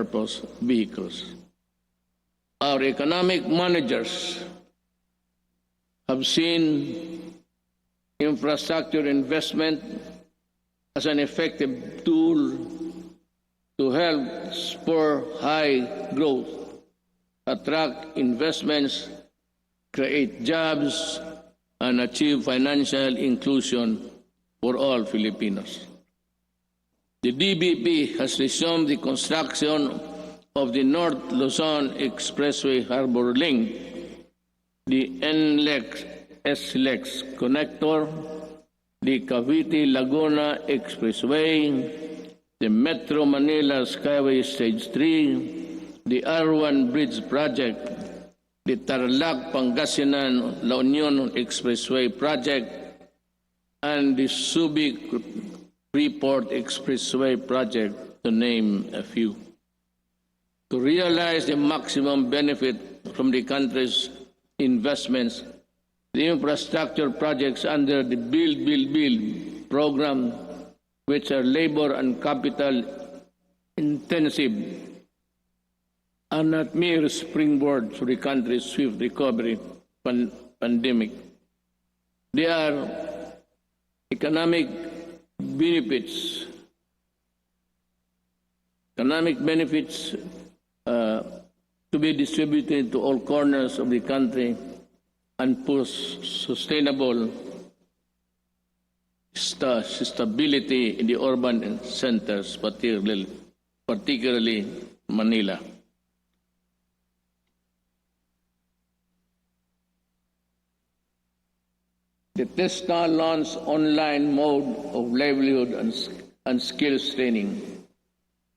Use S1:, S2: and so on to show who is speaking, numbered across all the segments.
S1: purpose vehicles. Our economic managers have seen infrastructure investment as an effective tool to help spur high growth, attract investments, create jobs, and achieve financial inclusion for all Filipinos. The DBP has resumed the construction of the North Luzon Expressway Harbor Link, the NLEX SLEX connector, the Cavite-Laguna Expressway, the Metro Manila Skyway Stage 3, the R1 Bridge Project, the Tarlac-Pangasinan-La Union Expressway Project, and the Subic Freeport Expressway Project, to name a few. To realize the maximum benefit from the country's investments, the infrastructure projects under the Build program, which are labor and capital intensive, are not mere springboard for the country's swift recovery pandemic. They are economic benefits to be distributed to all corners of the country and push sustainable stability in the urban centers, particularly Manila. The TESTA launched online mode of livelihood and skills training.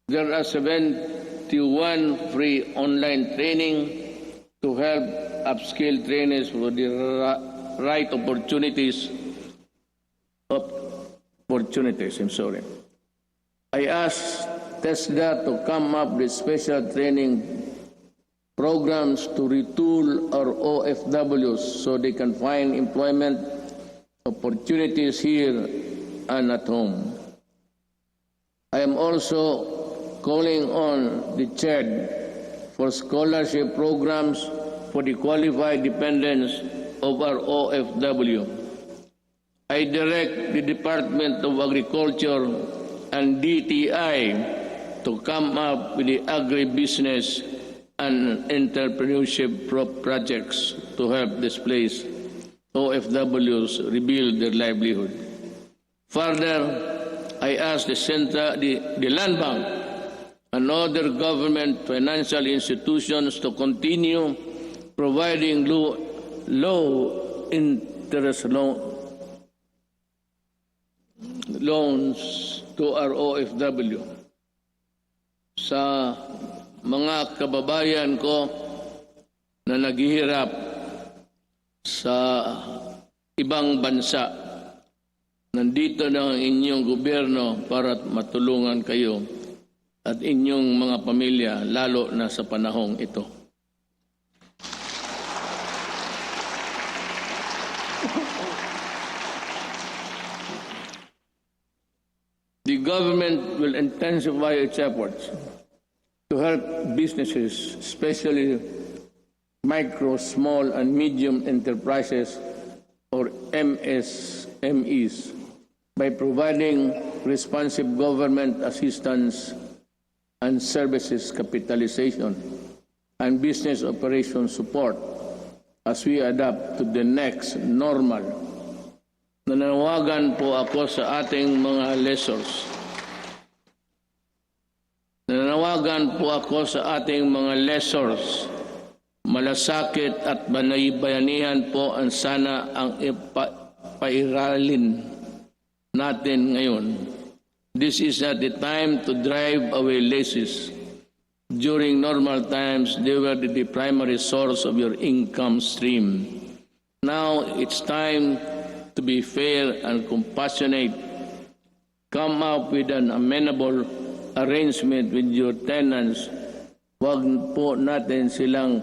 S1: There are 71 free online training to help upskill trainees for the right opportunities. I asked TESDA to come up with special training programs to retool our OFWs so they can find employment opportunities here and at home. I am also calling on the CHED for scholarship programs for the qualified dependents of our OFW. I direct the Department of Agriculture and DTI to come up with the agribusiness and entrepreneurship projects to help displaced OFWs rebuild their livelihood. Further, I ask the Land Bank and other government financial institutions to continue providing low interest loans to our OFW. Sa mga kababayan ko na naghihirap sa ibang bansa, nandito na ang inyong gobyerno para matulungan kayo at inyong mga pamilya, lalo na sa panahong ito. The government will intensify its efforts to help businesses, especially micro, small, and medium enterprises, or MSMEs, by providing responsive government assistance and services capitalization and business operation support as we adapt to the next normal. Nanawagan po ako sa ating mga lessors. Nanawagan po ako sa ating mga lessors. Malasakit at bayanihan po ang sana ang ipairalin natin ngayon. This is not the time to drive away leases. During normal times, they were the primary source of your income stream. Now it's time to be fair and compassionate. Come up with an amenable arrangement with your tenants. Huwag po natin silang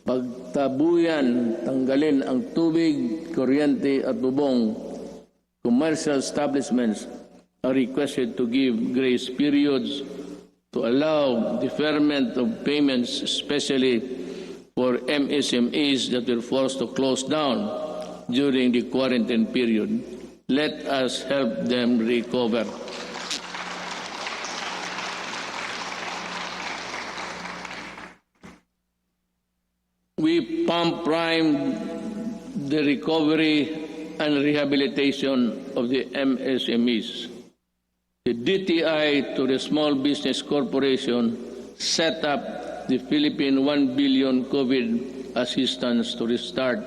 S1: pagtabuyan, tanggalin ang tubig, kuryente at bubong. Commercial establishments are requested to give grace periods to allow deferment of payments, especially for MSMEs that were forced to close down during the quarantine period. Let us help them recover. We pump prime the recovery and rehabilitation of the MSMEs. The DTI to the Small Business Corporation set up the Philippine 1 billion COVID assistance to restart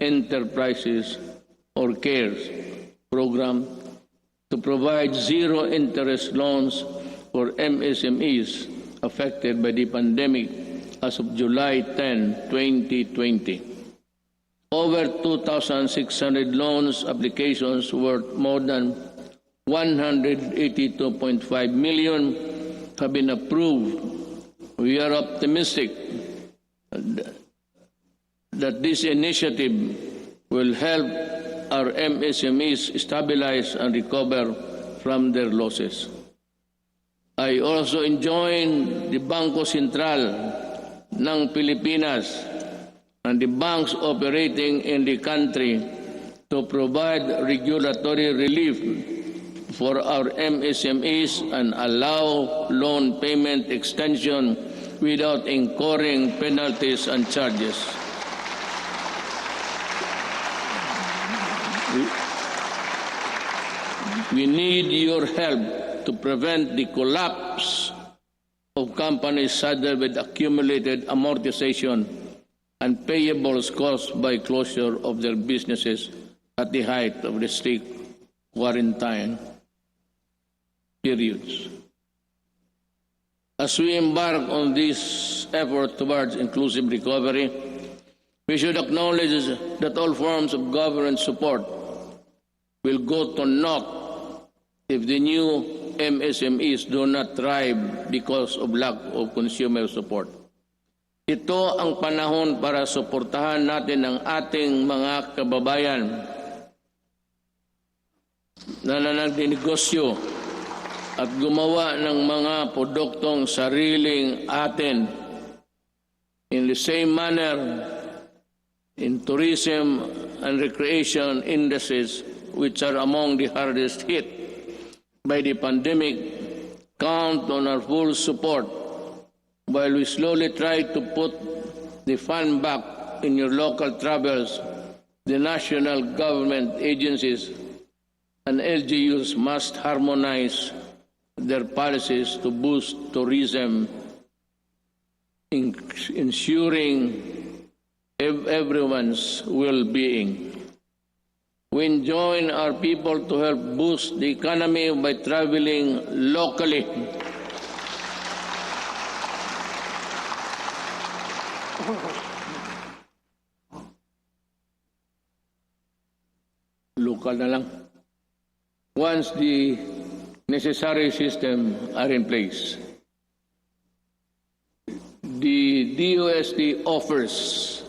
S1: enterprises or CARES program to provide zero-interest loans for MSMEs affected by the pandemic as of July 10, 2020. Over 2,600 loans applications worth more than 182.5 million have been approved. We are optimistic that this initiative will help our MSMEs stabilize and recover from their losses. I also enjoin the Bangko Sentral ng Pilipinas and the banks operating in the country to provide regulatory relief for our MSMEs and allow loan payment extension without incurring penalties and charges. We need your help to prevent the collapse of companies saddled with accumulated amortization and payables caused by closure of their businesses at the height of the strict quarantine periods. As we embark on this effort towards inclusive recovery, we should acknowledge that all forms of government support will go to naught if the new MSMEs do not thrive because of lack of consumer support. Ito ang panahon para suportahan natin ang ating mga kababayan na nagdinegosyo at gumawa ng mga produktong sariling atin. In the same manner, in tourism and recreation industries, which are among the hardest hit by the pandemic, count on our full support while we slowly try to put the fun back in your local travels. The national government agencies and LGUs must harmonize their policies to boost tourism, ensuring everyone's well-being. We enjoin our people to help boost the economy by traveling locally. Local na lang. Once the necessary system are in place. The DOST offers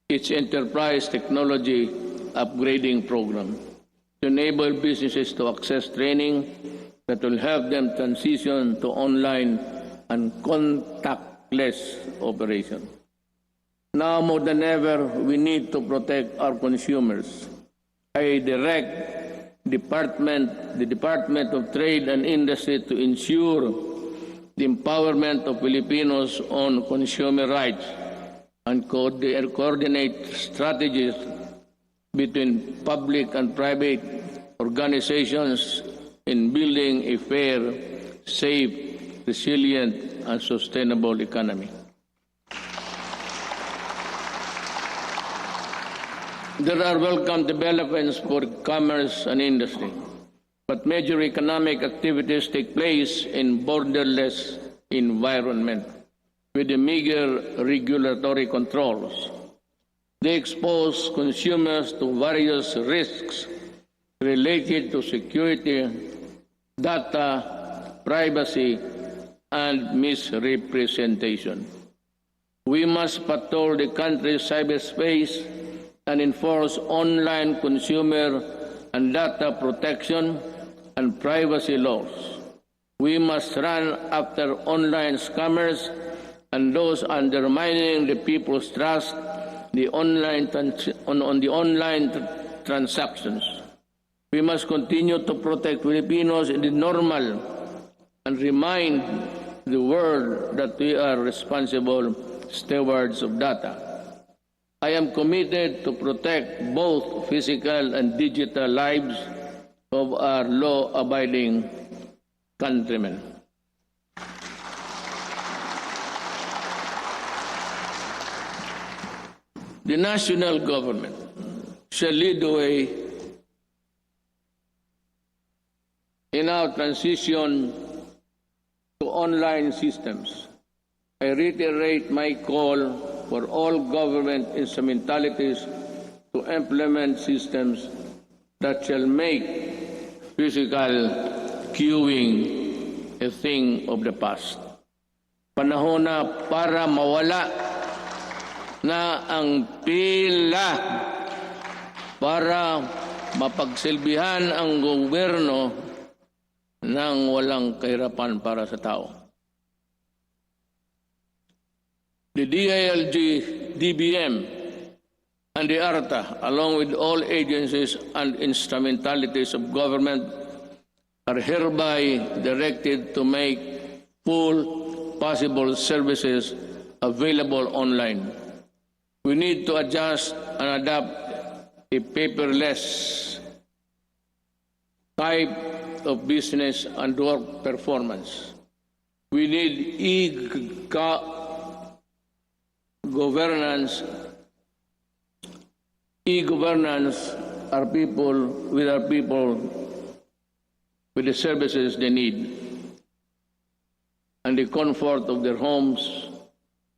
S1: its enterprise technology upgrading program to enable businesses to access training that will help them transition to online and contactless operation. Now more than ever, we need to protect our consumers. I direct the Department of Trade and Industry to ensure the empowerment of Filipinos on consumer rights and coordinate strategies between public and private organizations in building a fair, safe, resilient, and sustainable economy. There are welcome developments for commerce and industry, but major economic activities take place in borderless environment with the meager regulatory controls. They expose consumers to various risks related to security, data, privacy, and misrepresentation. We must patrol the country's cyberspace and enforce online consumer and data protection and privacy laws. We must run after online scammers and those undermining the people's trust on the online transactions. We must continue to protect Filipinos in the normal and remind the world that we are responsible stewards of data. I am committed to protect both physical and digital lives of our law-abiding countrymen. The national government shall lead the way in our transition to online systems. I reiterate my call for all government instrumentalities to implement systems that shall make physical queuing a thing of the past. Panahon na para mawala na ang pila, para mapagsilbihan ang gobyerno ng walang kahirapan para sa tao. The DILG, DBM, and the ARTA, along with all agencies and instrumentalities of government, are hereby directed to make full possible services available online. We need to adjust and adapt a paperless type of business and work performance. We need e-governance. E-governance are people with the services they need and the comfort of their homes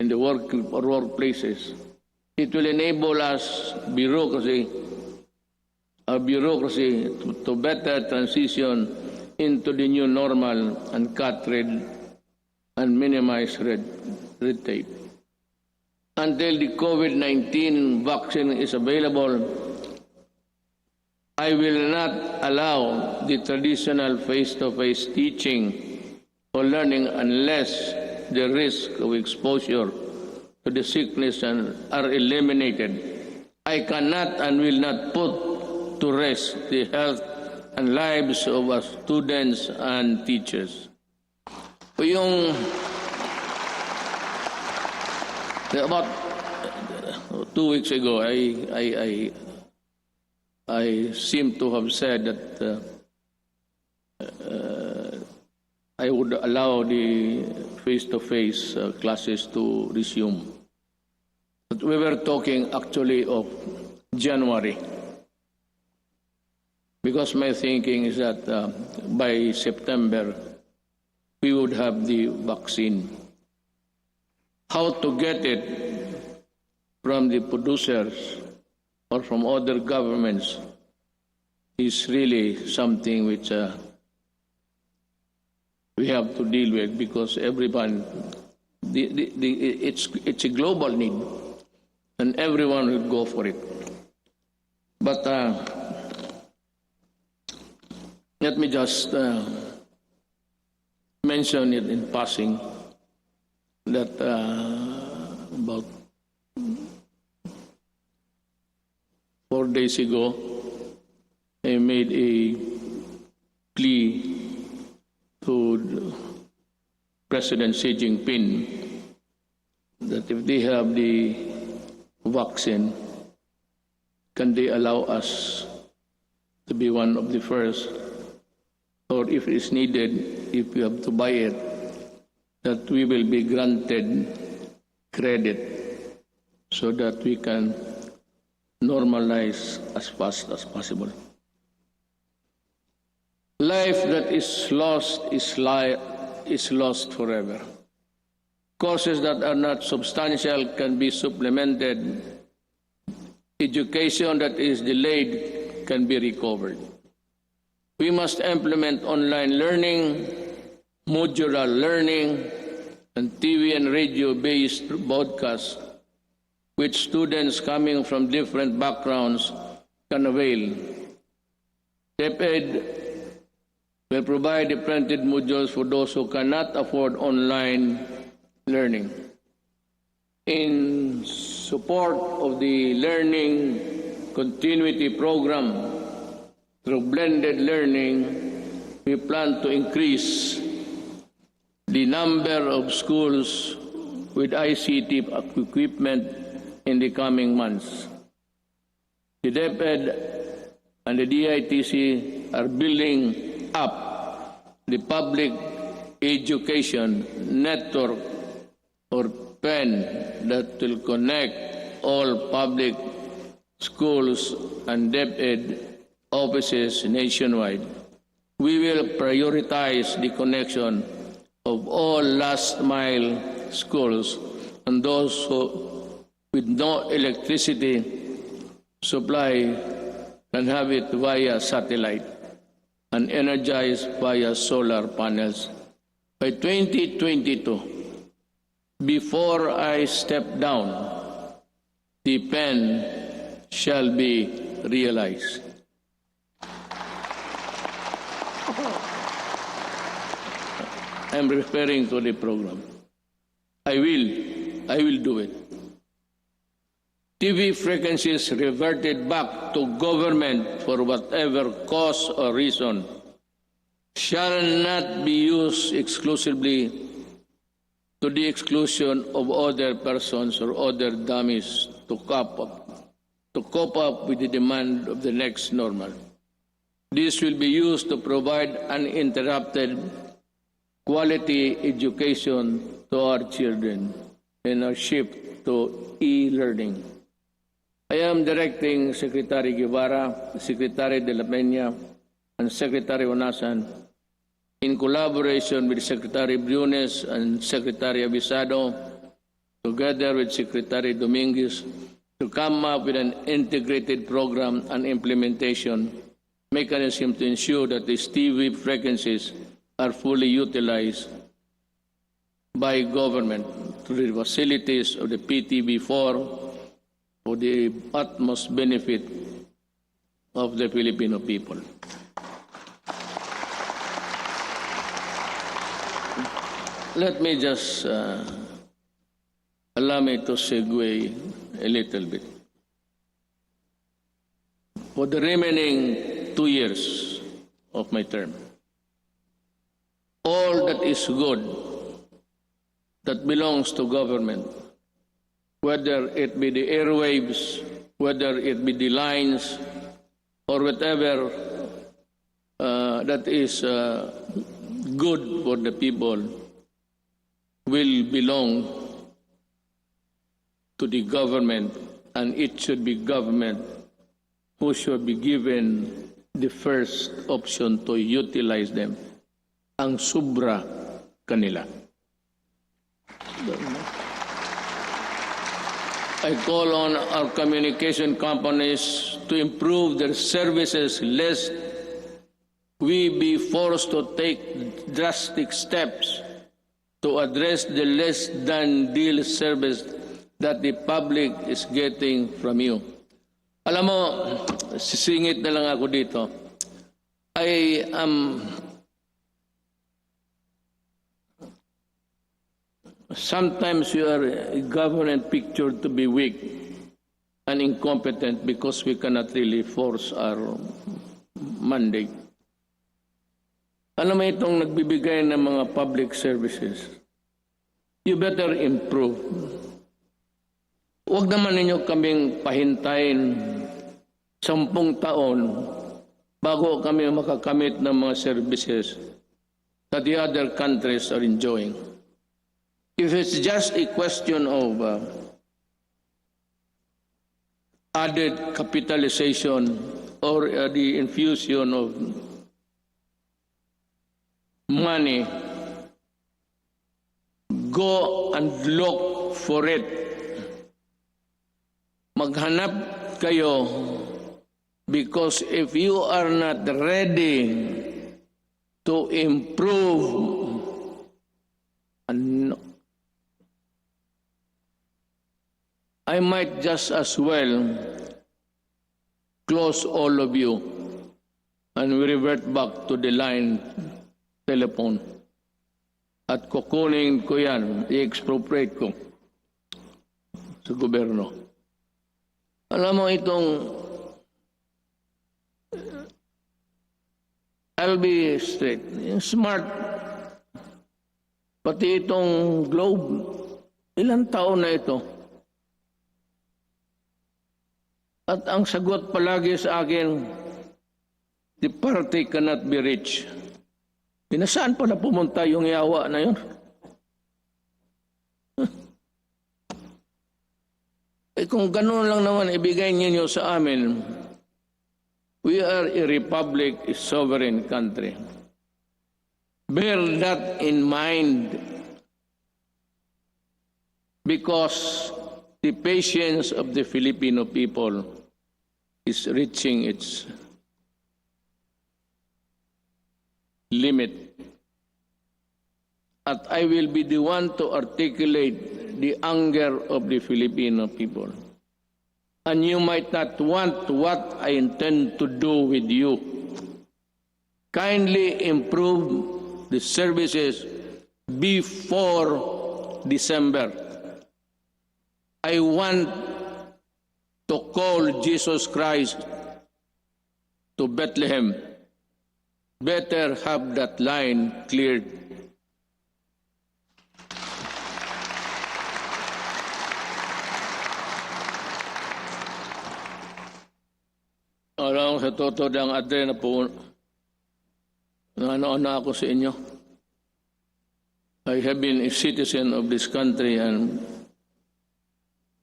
S1: in the workplaces. It will enable us bureaucracy to better transition into the new normal and cut red and minimize red tape. Until the COVID-19 vaccine is available, I will not allow the traditional face-to-face teaching or learning unless the risk of exposure to the sickness are eliminated. I cannot and will not put to rest the health and lives of our students and teachers. About 2 weeks ago, I seem to have said that I would allow the face-to-face classes to resume. But we were talking actually of January, because my thinking is that by September, we would have the vaccine. How to get it from the producers or from other governments is really something which we have to deal with, because everyone, it's a global need, and everyone will go for it. But let me just mention it in passing that about 4 days ago, I made a plea to President Xi Jinping that if they have the vaccine, can they allow us to be one of the first, or if it is needed, if we have to buy it, that we will be granted credit so that we can normalize as fast as possible. Life that is lost is lost forever. Courses that are not substantial can be supplemented. Education that is delayed can be recovered. We must implement online learning, modular learning, and TV and radio-based broadcasts, which students coming from different backgrounds can avail. DepEd will provide the printed modules for those who cannot afford online learning. In support of the learning continuity program through blended learning, we plan to increase the number of schools with ICT equipment in the coming months. The DepEd and the DITC are building up the public education network or PEN that will connect all public schools and DepEd offices nationwide. We will prioritize the connection of all last-mile schools and those with no electricity supply can have it via satellite and energized via solar panels. By 2022, before I step down, the PEN shall be realized. I'm referring to the program. I will do it. TV frequencies reverted back to government for whatever cause or reason shall not be used exclusively to the exclusion of other persons or other dummies to cope up with the demand of the next normal. This will be used to provide uninterrupted quality education to our children in our shift to e-learning. I am directing Secretary Guevara, Secretary de la Peña, and Secretary Onasan in collaboration with Secretary Briones and Secretary Abisado, together with Secretary Dominguez, to come up with an integrated program and implementation mechanism to ensure that these TV frequencies are fully utilized by government through the facilities of the PTV4 for the utmost benefit of the Filipino people. Let me just allow me to segue a little bit. For the remaining 2 years of my term, all that is good that belongs to government, whether it be the airwaves, whether it be the lines, or whatever that is good for the people, will belong to the government, and it should be government who should be given the first option to utilize them. Ang sobra kanila. I call on our communication companies to improve their services lest we be forced to take drastic steps to address the less than deal service that the public is getting from you. Alam mo, sisingit na lang ako dito. I am sometimes you are a government pictured to be weak and incompetent because we cannot really force our mandate. Alam mo itong nagbibigay ng mga public services, you better improve. Huwag naman ninyo kaming pahintayin 10 taon bago kami makakamit ng mga services that the other countries are enjoying. If it's just a question of added capitalization or the infusion of money, go and look for it. Maghanap kayo, because if you are not ready to improve, I might just as well close all of you and we revert back to the line telephone. At kukunin ko yan, i-expropriate ko sa gobyerno. Alam mo itong I'll be straight. Smart. Pati itong Globe, ilang taon na ito. At ang sagot palagi sa akin, the party cannot be rich. Nasaan pala pumunta yung yawa na yun? Kung gano'n lang naman ibigay ninyo sa amin, we are a republic, a sovereign country. Bear that in mind because the patience of the Filipino people is reaching its limit. At I will be the one to articulate the anger of the Filipino people. And you might not want what I intend to do with you. Kindly improve the services before December. I want to call Jesus Christ to Bethlehem. Better have that line cleared. Alam sa totoo ng ate na po, ano ako sa inyo. I have been a citizen of this country and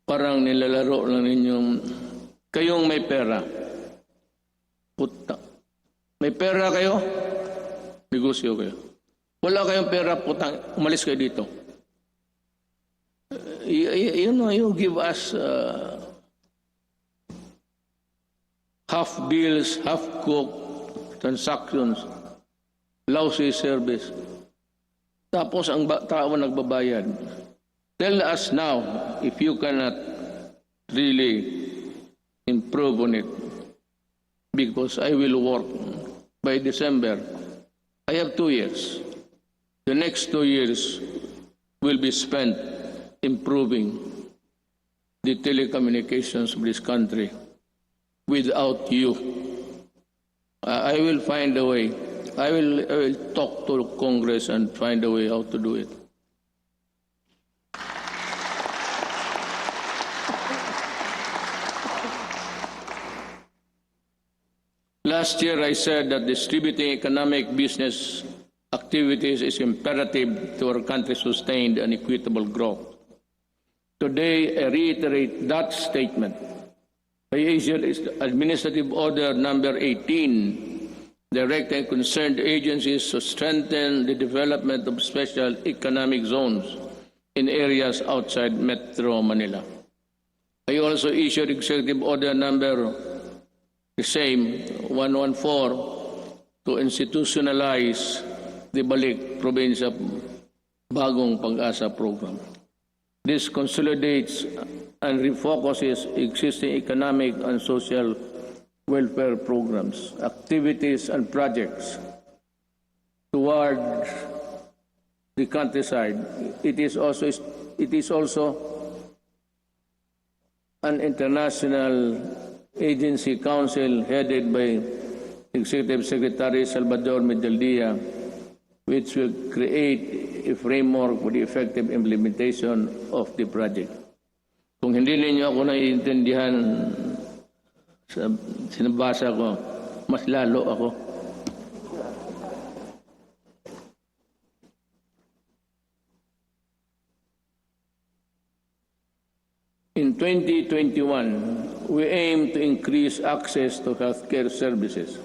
S1: parang nilalaro lang ninyong, kayong may pera. Puta. May pera kayo? Negosyo kayo. Wala kayong pera, putang, umalis kayo dito. You give us half bills, half cooked transactions, lousy service. Tapos ang tao nagbabayad. Tell us now if you cannot really improve on it. Because I will work by December. I have 2 years. The next 2 years will be spent improving the telecommunications of this country. Without you, I will find a way. I will talk to Congress and find a way how to do it. Last year, I said that distributing economic business activities is imperative to our country's sustained and equitable growth. Today, I reiterate that statement. I issued Administrative Order Number 18, directing concerned agencies to strengthen the development of special economic zones in areas outside Metro Manila. I also issued Executive Order Number the same 114 to institutionalize the Balik Probinsya Bagong Pag-asa program. This consolidates and refocuses existing economic and social welfare programs, activities and projects toward the countryside. It is also an international agency council headed by Executive Secretary Salvador Medialdia, which will create a framework for the effective implementation of the project. Kung hindi ninyo ako naiintindihan sa sinabasa ko, mas lalo ako. In 2021, we aim to increase access to healthcare services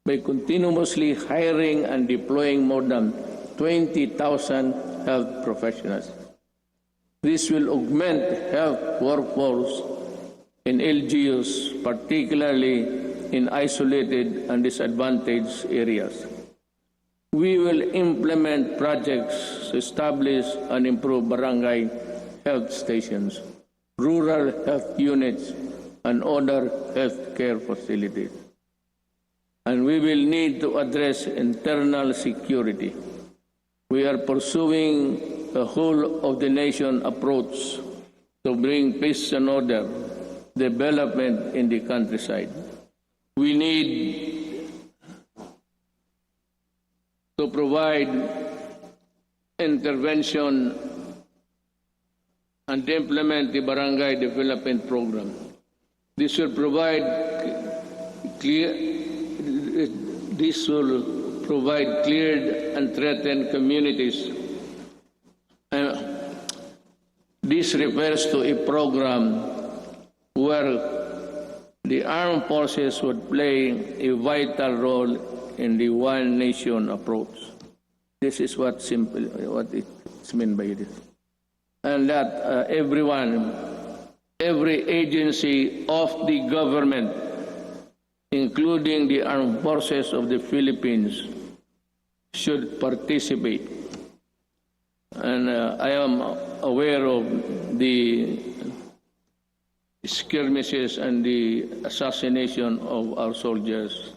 S1: by continuously hiring and deploying more than 20,000 health professionals. This will augment health workforce in LGUs, particularly in isolated and disadvantaged areas. We will implement projects to establish and improve barangay health stations, rural health units, and other health care facilities. and we will need to address internal security. We are pursuing a whole of the nation approach to bring peace and order, development in the countryside. We need to provide intervention and implement the barangay development program. This will provide cleared and threatened communities. This refers to a program where the armed forces would play a vital role in the one nation approach. This is what it's meant by this. And that every agency of the government, including the armed forces of the Philippines, should participate. And I am aware of the skirmishes and the assassination of our soldiers.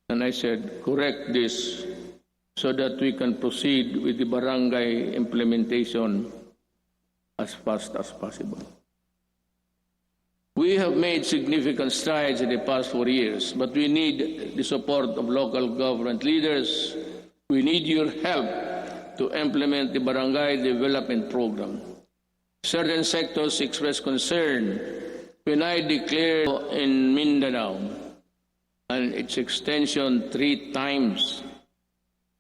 S1: And I said, correct this so that we can proceed with the barangay implementation as fast as possible. We have made significant strides in the past 4 years, but we need the support of local government leaders. We need your help to implement the barangay development program. Certain sectors expressed concern when I declared in Mindanao and its extension 3 times.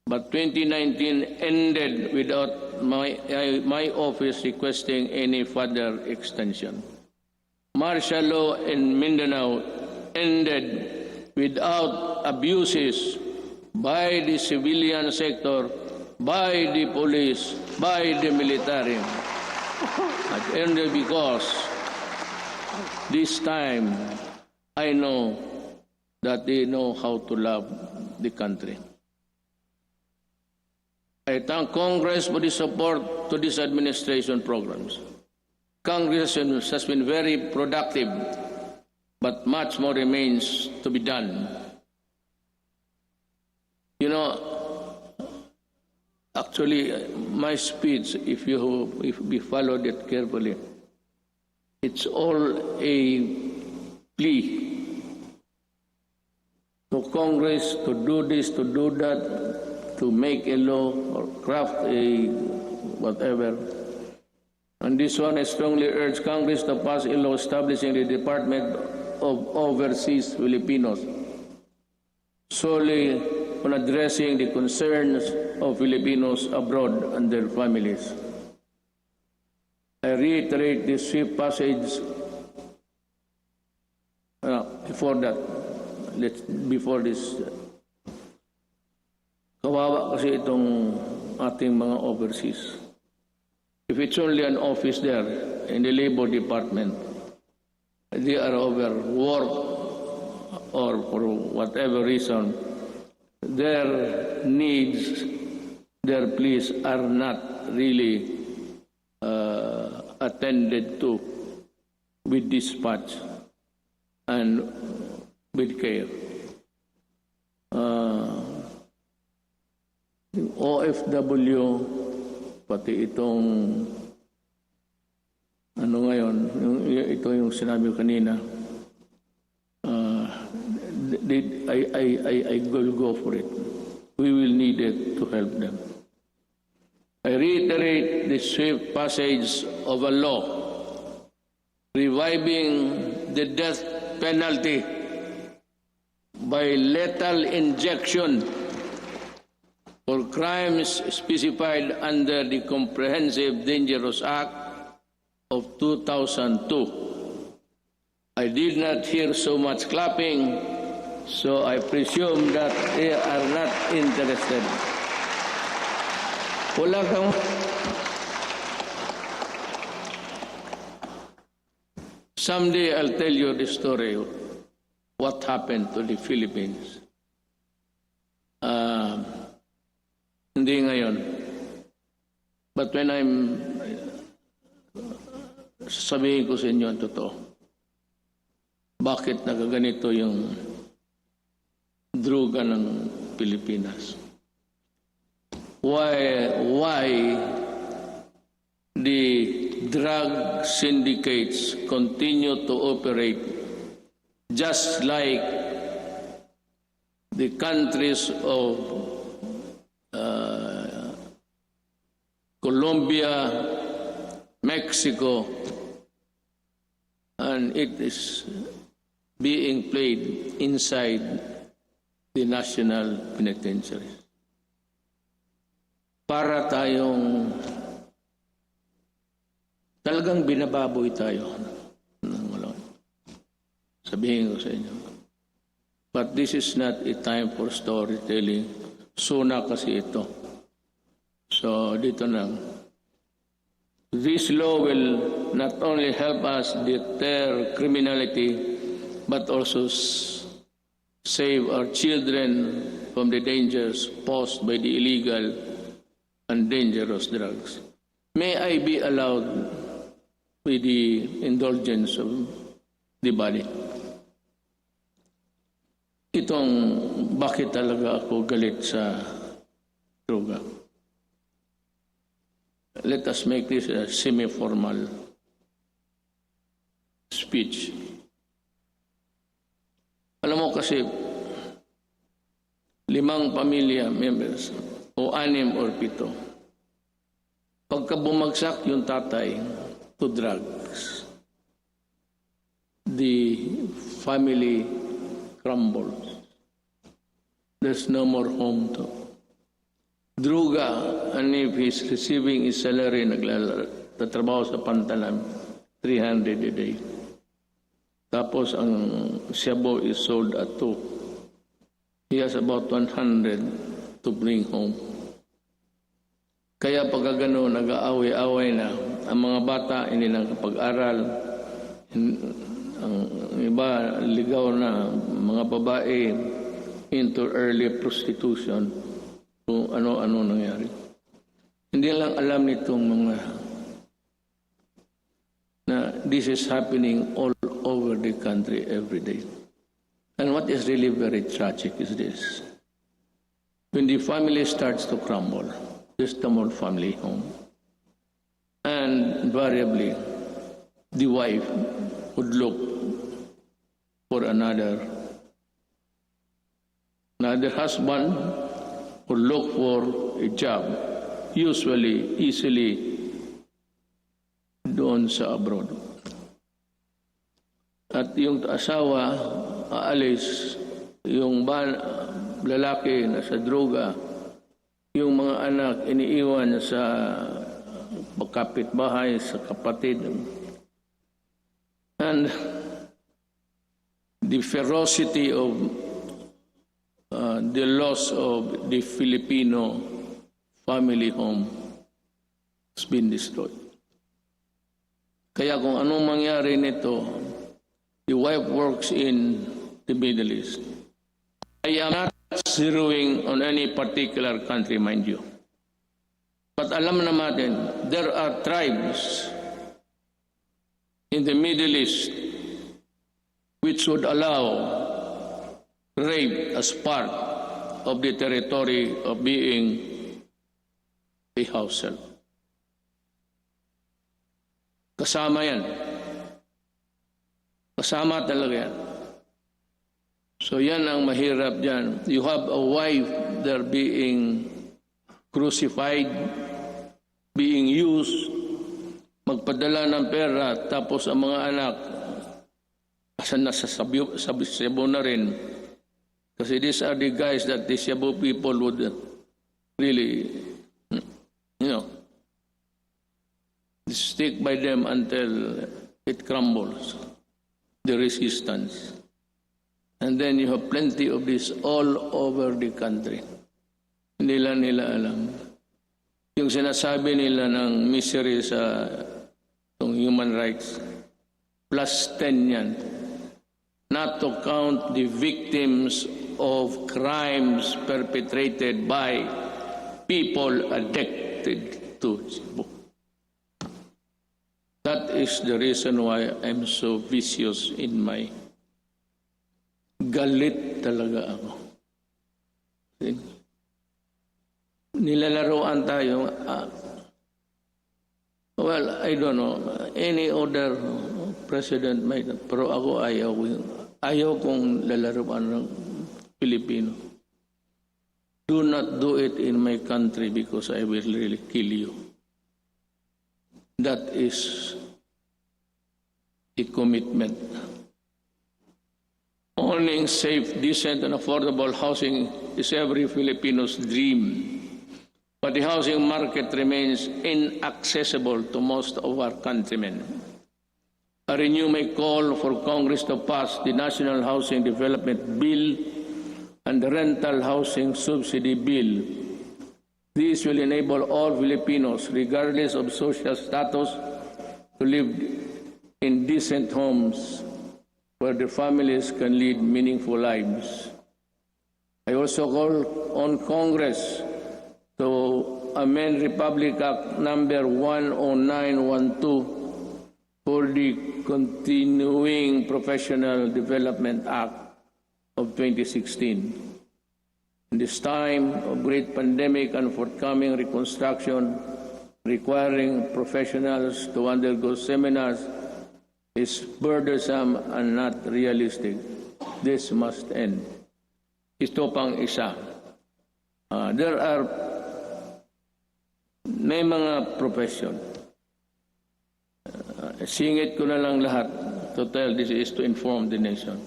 S1: But 2019 ended without my office requesting any further extension. Martial law in Mindanao ended without abuses by the civilian sector, by the police, by the military. It ended because this time I know that they know how to love the country. I thank Congress for the support to these administration programs. Congress has been very productive, but much more remains to be done. You know, actually, my speech, if we followed it carefully, it's all a plea to Congress to do this, to do that, to make a law or craft a whatever. And this one, I strongly urge Congress to pass a law establishing the Department of Overseas Filipinos, solely on addressing the concerns of Filipinos abroad and their families. I reiterate the swift passage before this. Kawawa kasi itong ating mga overseas. If it's only an office there in the Labor Department, they are overworked or for whatever reason, their needs, their pleas are not really attended to with dispatch and with care. Yung OFW, pati itong ano ngayon, ito yung sinabi ko kanina, I will go for it. We will need it to help them. I reiterate the swift passage of a law reviving the death penalty by lethal injection for crimes specified under the Comprehensive Dangerous Act of 2002. I did not hear so much clapping, so I presume that they are not interested. Wala kang... Someday I'll tell you the story of what happened to the Philippines. Hindi ngayon. But when sabihin ko sa inyo ang totoo, bakit nagaganito yung droga ng Pilipinas. Why the drug syndicates continue to operate just like the countries of Colombia, Mexico, and it is being played inside the national penitentiaries. Para tayong talagang binababoy tayo. Sabihin ko sa inyo. But this is not a time for storytelling. Sona kasi ito. So, dito na. This law will not only help us deter criminality, but also save our children from the dangers posed by the illegal and dangerous drugs. May I be allowed with the indulgence of the body? Itong bakit talaga ako galit sa droga. Let us make this a semi-formal speech. Alam mo kasi, 5 pamilya members, o 6 or 7, pagka bumagsak yung tatay to drugs, the family crumbles. There's no more home to. Druga, and if he's receiving his salary, nagtatrabaho sa pantalan, 300 a day. Tapos ang shabu is sold at 2. He has about 100 to bring home. Kaya pagka gano'n, nag-aaway-aaway na. Ang mga bata, hindi nakapag-aral. Ang iba, ligaw na mga babae into early prostitution. Kung ano-ano nangyari. Hindi lang alam nitong mga na this is happening all over the country every day. And what is really very tragic is this. When the family starts to crumble, there's no more family home. And invariably, the wife would look for another husband, would look for a job, usually, easily, doon sa abroad. At yung asawa, aalis, yung lalaki na sa droga, yung mga anak iniiwan sa kapitbahay, sa kapatid. And the ferocity of the loss of the Filipino family home has been destroyed. Kaya kung anong mangyari nito, the wife works in the Middle East. I am not zeroing on any particular country, mind you. But alam naman, there are tribes in the Middle East which would allow rape as part of the territory of being a house help. Kasama yan. Kasama talaga yan. So yan ang mahirap dyan. You have a wife there being crucified, being used, magpadala ng pera, tapos ang mga anak, asan nasa Cebu na rin. Kasi these are the guys that the Cebu people would really, stick by them until it crumbles, the resistance. And then you have plenty of this all over the country. Hindi lang nila alam. Yung sinasabi nila ng misery sa human rights, plus 10 yan. Not to count the victims of crimes perpetrated by people addicted to Cebu. That is the reason why I'm so vicious in my galit talaga ako. nilalaroan tayo. Well, I don't know. Any other president might, pero ako ayaw kong lalaroan ng Pilipino. Do not do it in my country because I will really kill you. That is a commitment. Owning safe, decent, and affordable housing is every Filipino's dream. But the housing market remains inaccessible to most of our countrymen. I renew my call for Congress to pass the National Housing Development Bill and the Rental Housing Subsidy Bill. These will enable all Filipinos, regardless of social status, to live in decent homes where their families can lead meaningful lives. I also call on Congress to amend Republic Act number 10912 for the Continuing Professional Development Act of 2016. In this time of great pandemic and forthcoming reconstruction requiring professionals to undergo seminars is burdensome and not realistic. This must end. Ito pang isa. May mga profession. Singit ko na lang lahat to tell this is to inform the nation.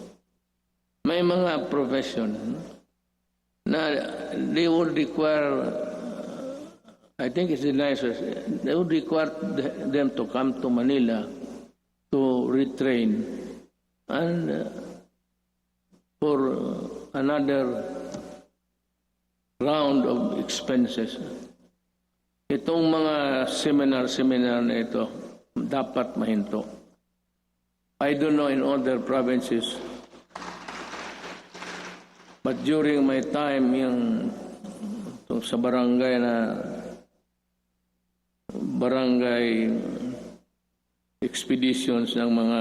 S1: May mga profession na they would require, I think it's the nicest, they would require them to come to Manila to retrain and for another round of expenses. Itong mga seminar na ito, dapat mahinto. I don't know in other provinces, but during my time sa barangay expeditions ng mga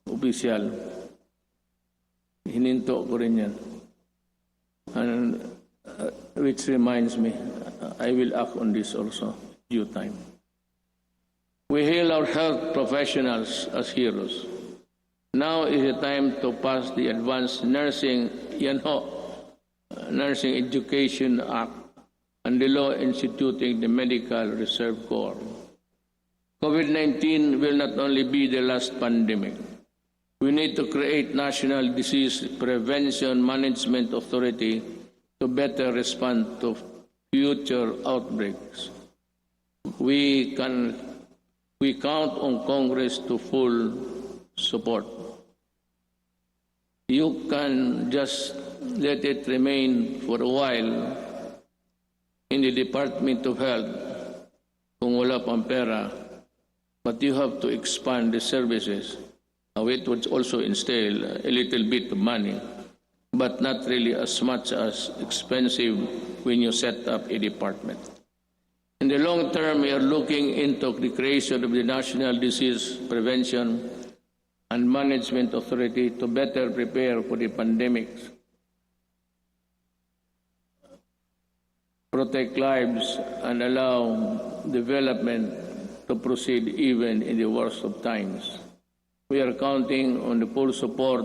S1: opisyal, hininto ko rin yan. And which reminds me, I will act on this also due time. We hail our health professionals as heroes. Now is the time to pass the Advanced Nursing Education Act and the law instituting the Medical Reserve Corps. COVID-19 will not only be the last pandemic. We need to create National Disease Prevention Management Authority to better respond to future outbreaks. We count on Congress to full support. You can just let it remain for a while in the Department of Health kung wala pang pera, but you have to expand the services. It would also entail a little bit of money, but not really as much as expensive when you set up a department. In the long term, we are looking into the creation of the National Disease Prevention and Management Authority to better prepare for the pandemics, protect lives, and allow development to proceed even in the worst of times. We are counting on the full support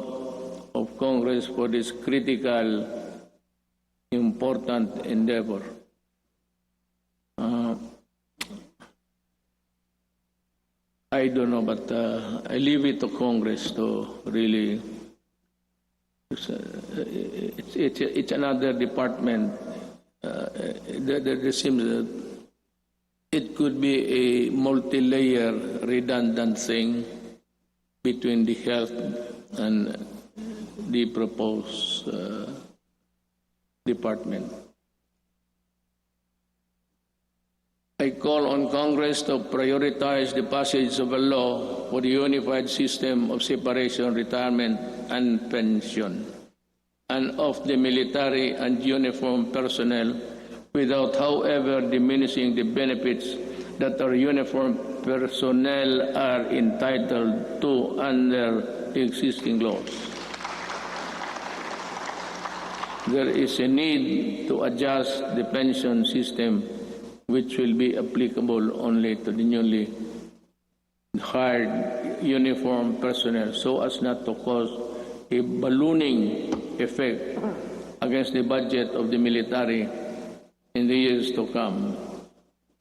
S1: of Congress for this critical, important endeavor. I don't know, but I leave it to Congress to really. It's another department. There seems that it could be a multi-layer, redundant thing between the health and the proposed department. I call on Congress to prioritize the passage of a law for the unified system of separation, retirement, and pension, and of the military and uniformed personnel without, however, diminishing the benefits that our uniformed personnel are entitled to under the existing laws. there is a need to adjust the pension system, which will be applicable only to the newly hired uniformed personnel, so as not to cause a ballooning effect against the budget of the military in the years to come,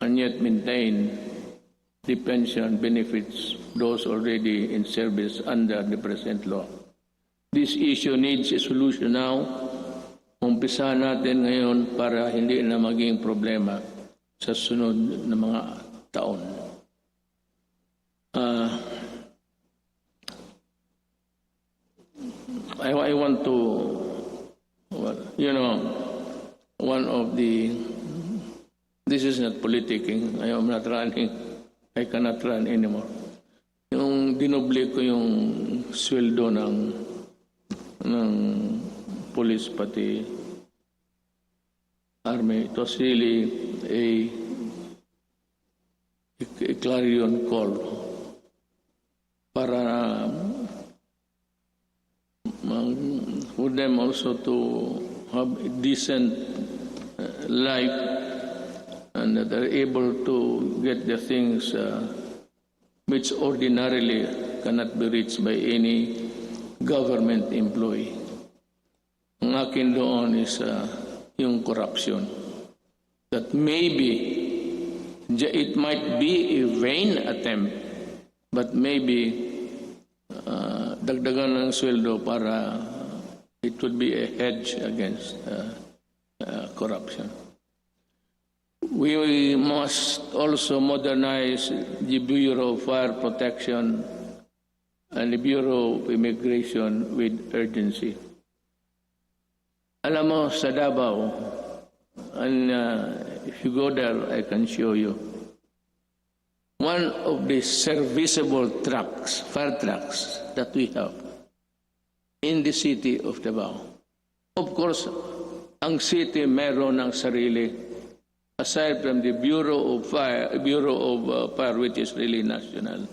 S1: and yet maintain the pension benefits those already in service under the present law. This issue needs a solution now. Umpisa natin ngayon para hindi na maging problema sa sunod na mga taon. I want to, well, one of the, this is not politicking, I am not running, I cannot run anymore. Yung dinoble ko yung sweldo ng police pati army, it was really a clarion call para for them also to have a decent life and that they're able to get the things which ordinarily cannot be reached by any government employee. Ang akin doon is yung corruption. That maybe it might be a vain attempt, but maybe dagdagan ng sweldo para it would be a hedge against corruption. We must also modernize the Bureau of Fire Protection and the Bureau of Immigration with urgency. Alam mo, sa Davao, and if you go there, I can show you. One of the serviceable trucks, fire trucks that we have in the city of Davao. Of course, ang city meron ng sarili, aside from the Bureau of Fire, which is really national.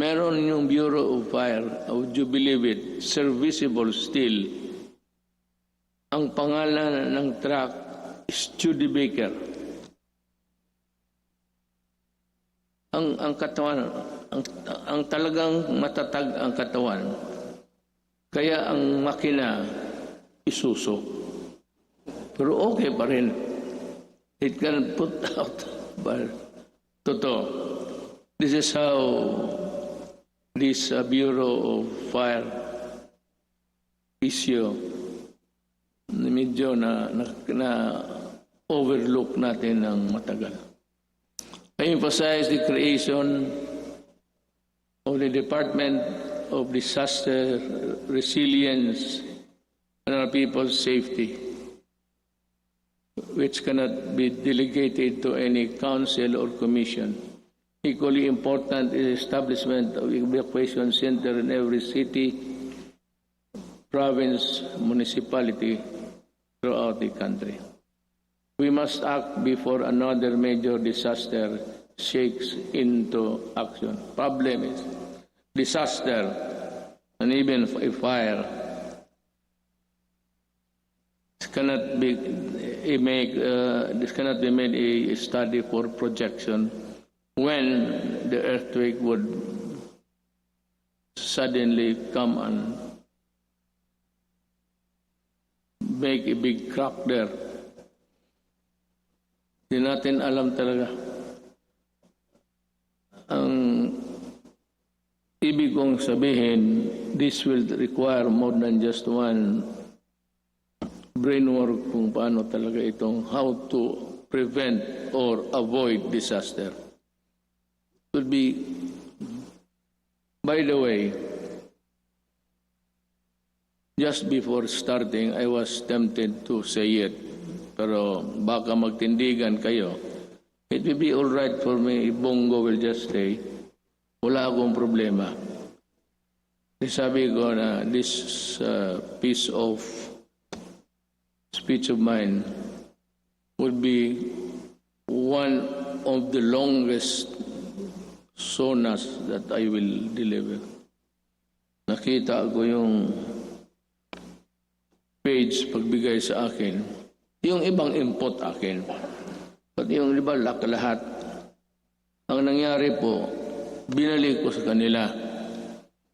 S1: Meron yung Bureau of Fire, would you believe it, serviceable still. Ang pangalan ng truck is Studebaker. Ang katawan, ang talagang matatag ang katawan. Kaya ang makina isuso. Pero okay pa rin. It can put out. But totoo. This is how this Bureau of Fire issue medyo na overlook natin ng matagal. I emphasize the creation of the Department of Disaster Resilience and our people's safety, which cannot be delegated to any council or commission. Equally important is the establishment of evacuation center in every city, province, municipality throughout the country. We must act before another major disaster shakes into action. Problem is disaster and even a fire this cannot be made a study for projection when the earthquake would suddenly come and make a big crack there. Hindi natin alam talaga. Ang ibig kong sabihin, this will require more than just one brainwork kung paano talaga itong how to prevent or avoid disaster. It would be, by the way, just before starting, I was tempted to say it. Pero baka magtindigan kayo. It will be all right for me if Bongo will just stay. Wala akong problema. Sabi ko na this piece of speech of mine would be one of the longest sonas that I will deliver. Nakita ko yung page pagbigay sa akin. Yung ibang input akin. Pati yung iba lahat. Ang nangyari po, binalik ko sa kanila.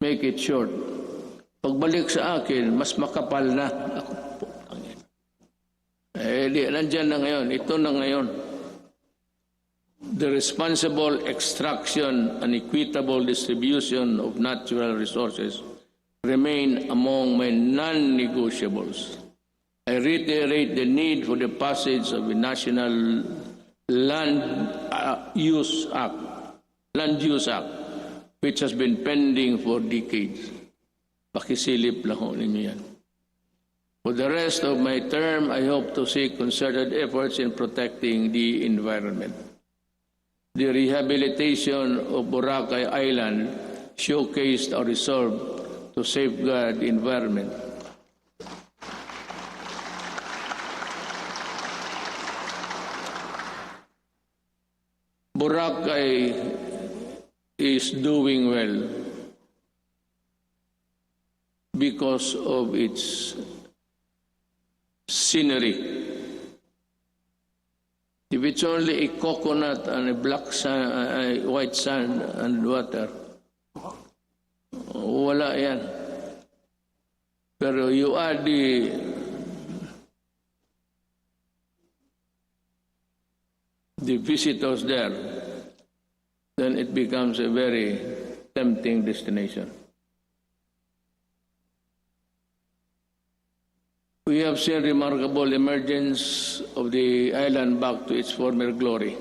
S1: Make it short. Pagbalik sa akin, mas makapal na. Ako po, nandyan na ngayon. Ito na ngayon. The responsible extraction and equitable distribution of natural resources remain among my non-negotiables. I reiterate the need for the passage of the National Land Use Act, which has been pending for decades. Pakisilip lang ho ninyo yan. For the rest of my term, I hope to see concerted efforts in protecting the environment. The rehabilitation of Boracay Island showcased our resolve to safeguard the environment. Boracay is doing well because of its scenery. If it's only a coconut and a black sand, white sand and water, wala yan. Pero you add the visitors there, then it becomes a very tempting destination. We have seen remarkable emergence of the island back to its former glory.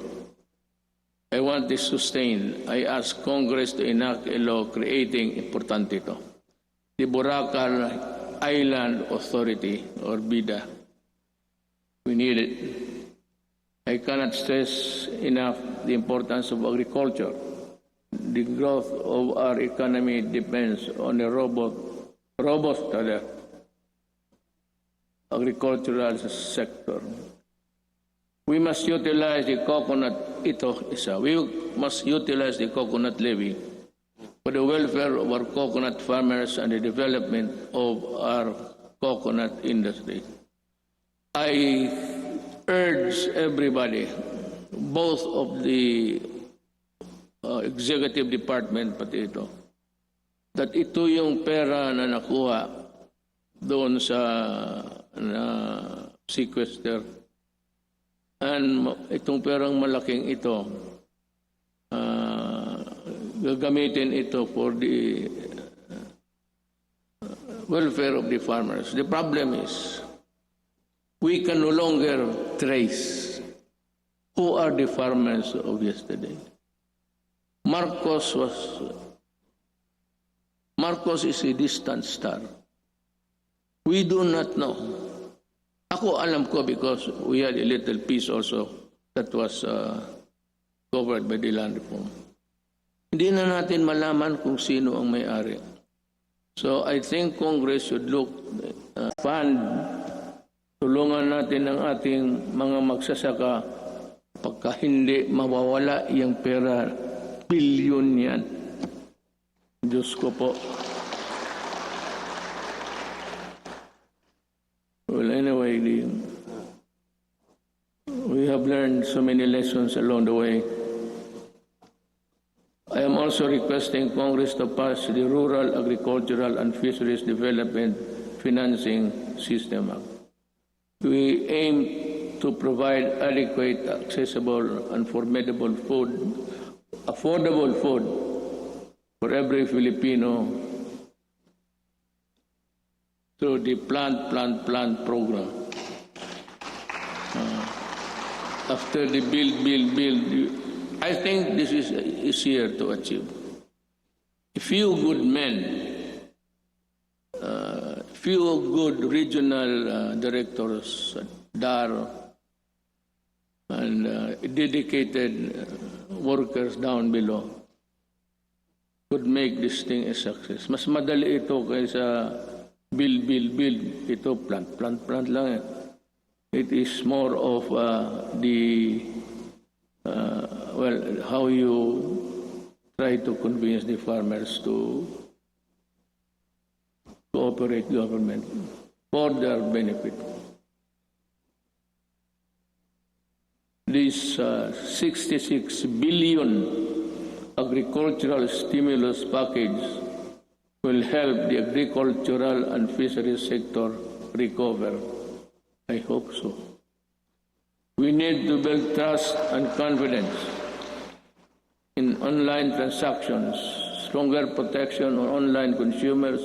S1: I want this sustained. I ask Congress to enact a law creating, importante ito, the Boracay Island Authority, or BIDA. We need it. I cannot stress enough the importance of agriculture. The growth of our economy depends on a robust agricultural sector. We must utilize the coconut, we must utilize the coconut levy for the welfare of our coconut farmers and the development of our coconut industry. I urge everybody, both of the executive department pati ito, that ito yung pera na nakuha doon sa sequester. And itong perang malaking ito, gagamitin ito for the welfare of the farmers. The problem is, we can no longer trace who are the farmers of yesterday. Marcos is a distant star. We do not know. Ako alam ko because we had a little piece also that was covered by the land reform. Hindi na natin malaman kung sino ang may-ari. So I think Congress should look, fund, tulungan natin ang ating mga magsasaka pagka hindi mawawala yung pera, bilyon yan. Diyos ko po. Well, anyway, we have learned so many lessons along the way. I am also requesting Congress to pass the Rural Agricultural and Fisheries Development Financing System Act. We aim to provide adequate, accessible, and affordable food for every Filipino through the Plant program. After the build, I think this is easier to achieve. A few good men, few good regional directors, DAR, and dedicated workers down below could make this thing a success. Mas madali ito kaysa build. Ito plant lang. It is more of how you try to convince the farmers to cooperate government. for their benefit. This 66 billion agricultural stimulus package will help the agricultural and fisheries sector recover. I hope so. We need to build trust and confidence in online transactions, stronger protection on online consumers,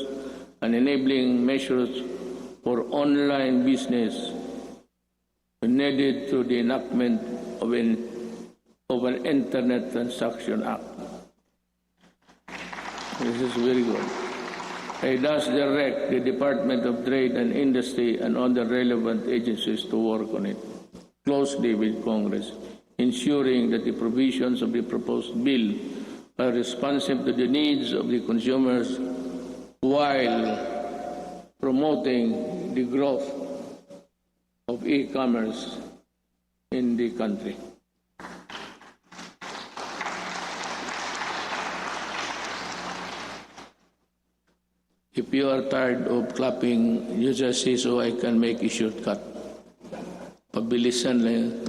S1: and enabling measures for online business needed through the enactment of an Internet Transaction Act. This is very good. I thus direct the Department of Trade and Industry and other relevant agencies to work on it closely with Congress, ensuring that the provisions of the proposed bill are responsive to the needs of the consumers while promoting the growth of e-commerce in the country. If you are tired of clapping, you just say so I can make a shortcut. Pabilisan lang.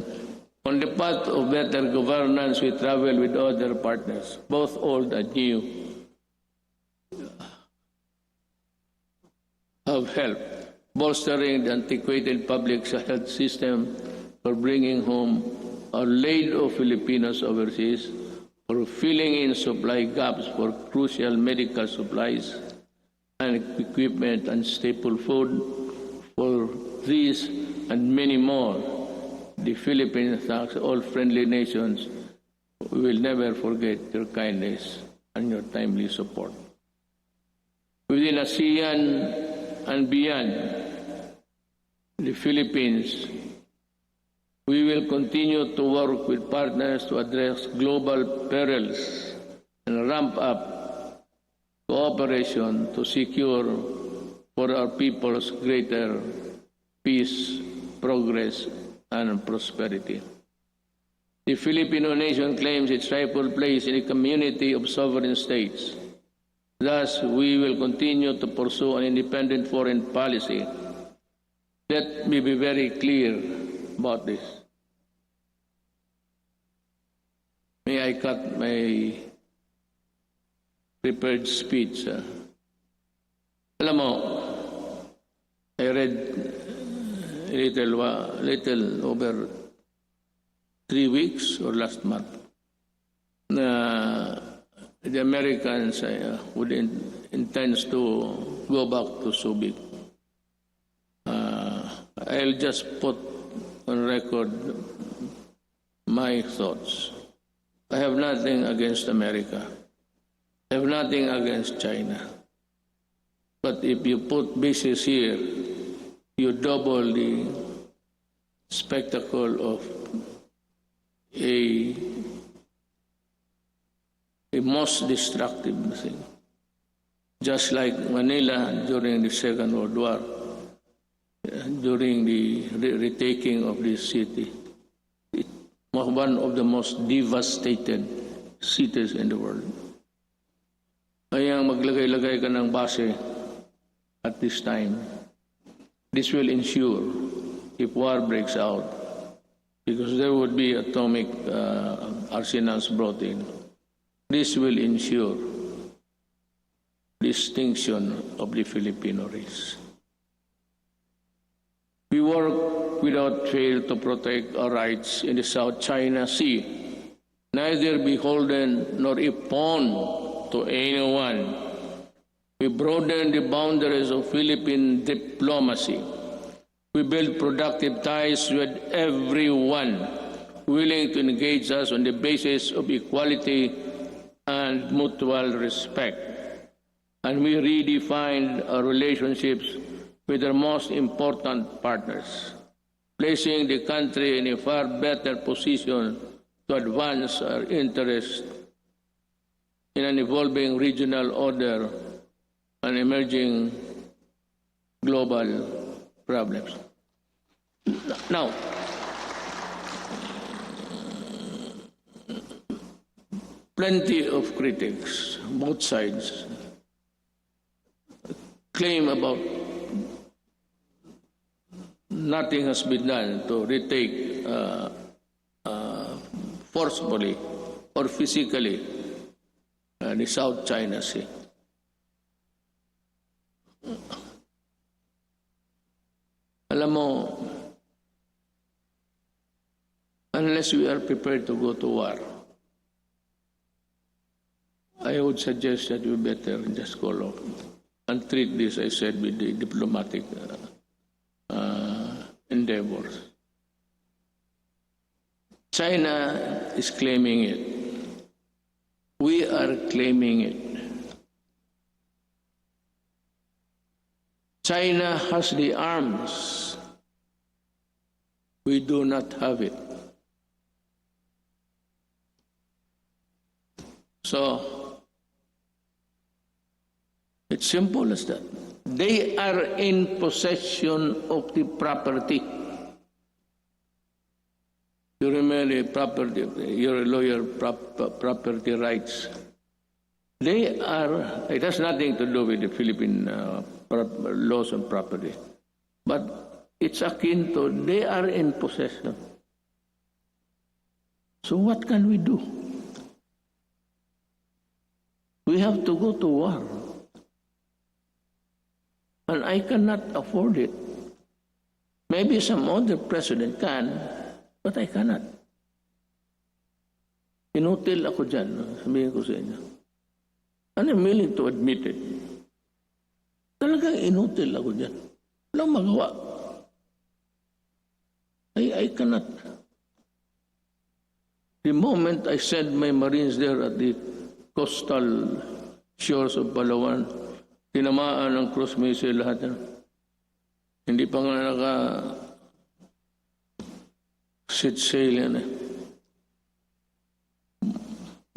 S1: On the path of better governance, we travel with other partners, both old and new, have helped bolstering the antiquated public health system, for bringing home a load of Filipinos overseas, for filling in supply gaps for crucial medical supplies and equipment and staple food. For these and many more, the Philippines thanks all friendly nations. We will never forget your kindness and your timely support. Within ASEAN and beyond the Philippines, we will continue to work with partners to address global perils and ramp up cooperation to secure for our peoples greater peace, progress, and prosperity. The Filipino nation claims its rightful place in a community of sovereign states. Thus, we will continue to pursue an independent foreign policy. Let me be very clear about this. May I cut my prepared speech? Alam mo, I read little over 3 weeks or last month na the Americans intends to go back to Subic. I'll just put on record my thoughts. I have nothing against America. I have nothing against China. But if you put bases here, you double the spectacle of a most destructive thing. Just like Manila during the Second World War, during the retaking of this city, it was one of the most devastated cities in the world. Kaya maglagay-lagay ka ng base at this time. This will ensure if war breaks out, because there would be atomic arsenals brought in. This will ensure the extinction of the Filipino race. We work without fail to protect our rights in the South China Sea, neither beholden nor a pawn to anyone. We broaden the boundaries of Philippine diplomacy. We build productive ties with everyone willing to engage us on the basis of equality and mutual respect. And we redefine our relationships with our most important partners, placing the country in a far better position to advance our interests in an evolving regional order and emerging global problems. Now, plenty of critics, both sides, claim about nothing has been done to retake forcefully or physically the South China Sea. Alam mo, unless we are prepared to go to war, I would suggest that we better just call off and treat this, I said, with the diplomatic endeavors. China is claiming it. We are claiming it. China has the arms. We do not have it. So, it's simple as that. They are in possession of the property. You remember property, your lawyer property rights. They are, it has nothing to do with the Philippine laws on property. But it's akin to, they are in possession. So what can we do? We have to go to war. And I cannot afford it. Maybe some other president can, but I cannot. Inutil ako dyan, sabihin ko sa inyo. And I'm willing to admit it. Talagang inutil ako dyan. Walang magawa. I cannot. The moment I send my Marines there at the coastal shores of Palawan, tinamaan ng cruise missile lahat yan. Hindi pa nga set sail yan eh.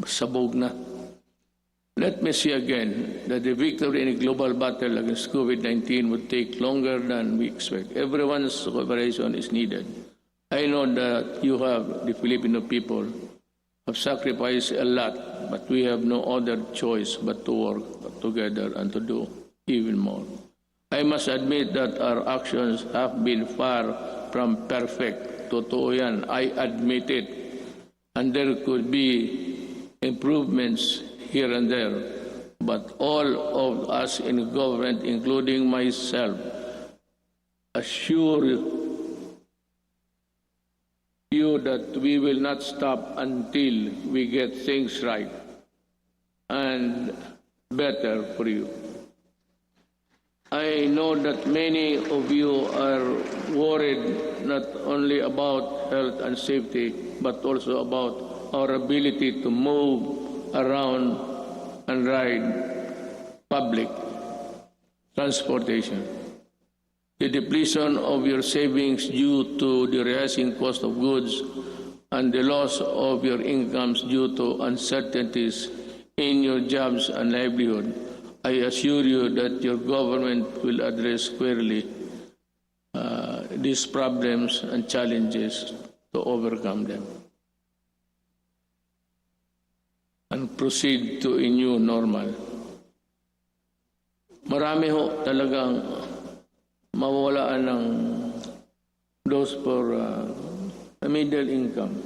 S1: Sabog na. Let me see again that the victory in a global battle against COVID-19 would take longer than we expect. Everyone's cooperation is needed. I know that you have, the Filipino people, have sacrificed a lot, but we have no other choice but to work together and to do even more. I must admit that our actions have been far from perfect. Totoo yan. I admit it. And there could be improvements here and there. But all of us in government, including myself, assure you that we will not stop until we get things right and better for you. I know that many of you are worried not only about health and safety, but also about our ability to move around and ride public transportation. The depletion of your savings due to the rising cost of goods and the loss of your incomes due to uncertainties in your jobs and livelihood, I assure you that your government will address squarely these problems and challenges to overcome them and proceed to a new normal. Marami ho talagang mawawalaan ng those for a middle income.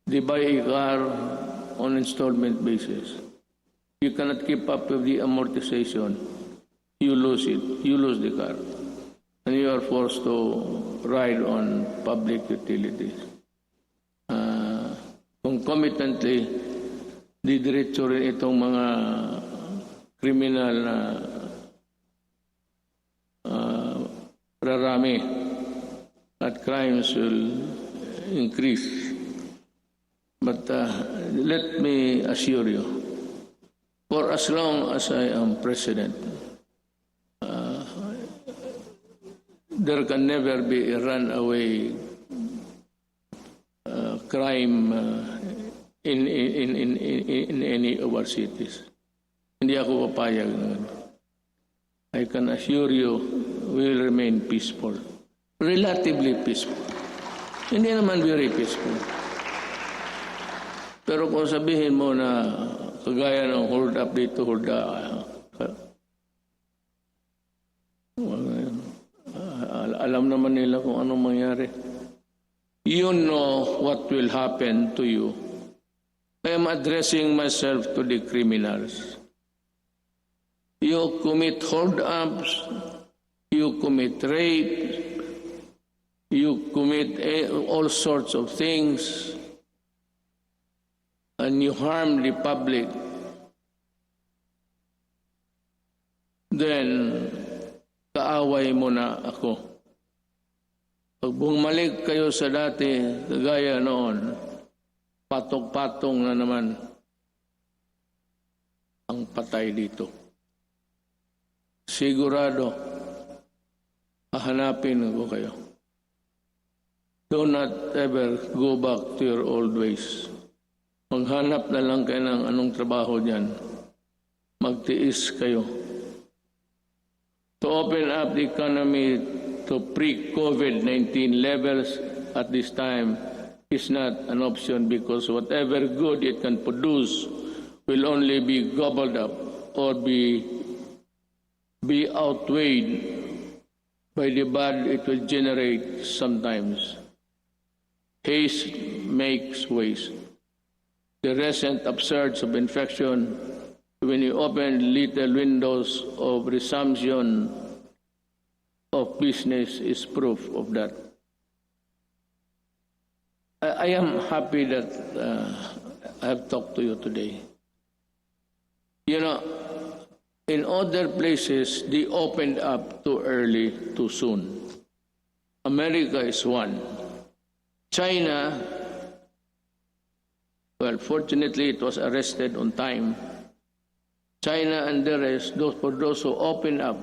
S1: They buy a car on installment basis. You cannot keep up with the amortization. You lose it. You lose the car. And you are forced to ride on public utilities. Concomitantly, didiretso rin itong mga kriminal na rarami at crimes will increase. But let me assure you, for as long as I am president, there can never be a runaway crime in any of our cities. Hindi ako papayag na ganun. I can assure you, we will remain peaceful. Relatively peaceful. Hindi naman very peaceful. Pero kung sabihin mo na kagaya ng hold up dito, hold up, alam naman nila kung anong mangyari. You know what will happen to you. I am addressing myself to the criminals. You commit hold-ups, you commit rape, you commit all sorts of things, and you harm the public, then kaaway mo na ako. Pag bumalik kayo sa dati, kagaya noon, patok-patong na naman ang patay dito. Sigurado, hahanapin ko kayo. Do not ever go back to your old ways. Maghanap na lang kayo ng anong trabaho dyan. Magtiis kayo. To open up the economy to pre-COVID-19 levels at this time is not an option because whatever good it can produce will only be gobbled up or be outweighed by the bad it will generate sometimes. Haste makes waste. The recent upsurge of infection, when you open little windows of resumption of business, is proof of that. I am happy that I have talked to you today. You know, in other places, they opened up too early, too soon. America is one. China, well, fortunately, it was arrested on time. China and the rest, for those who open up,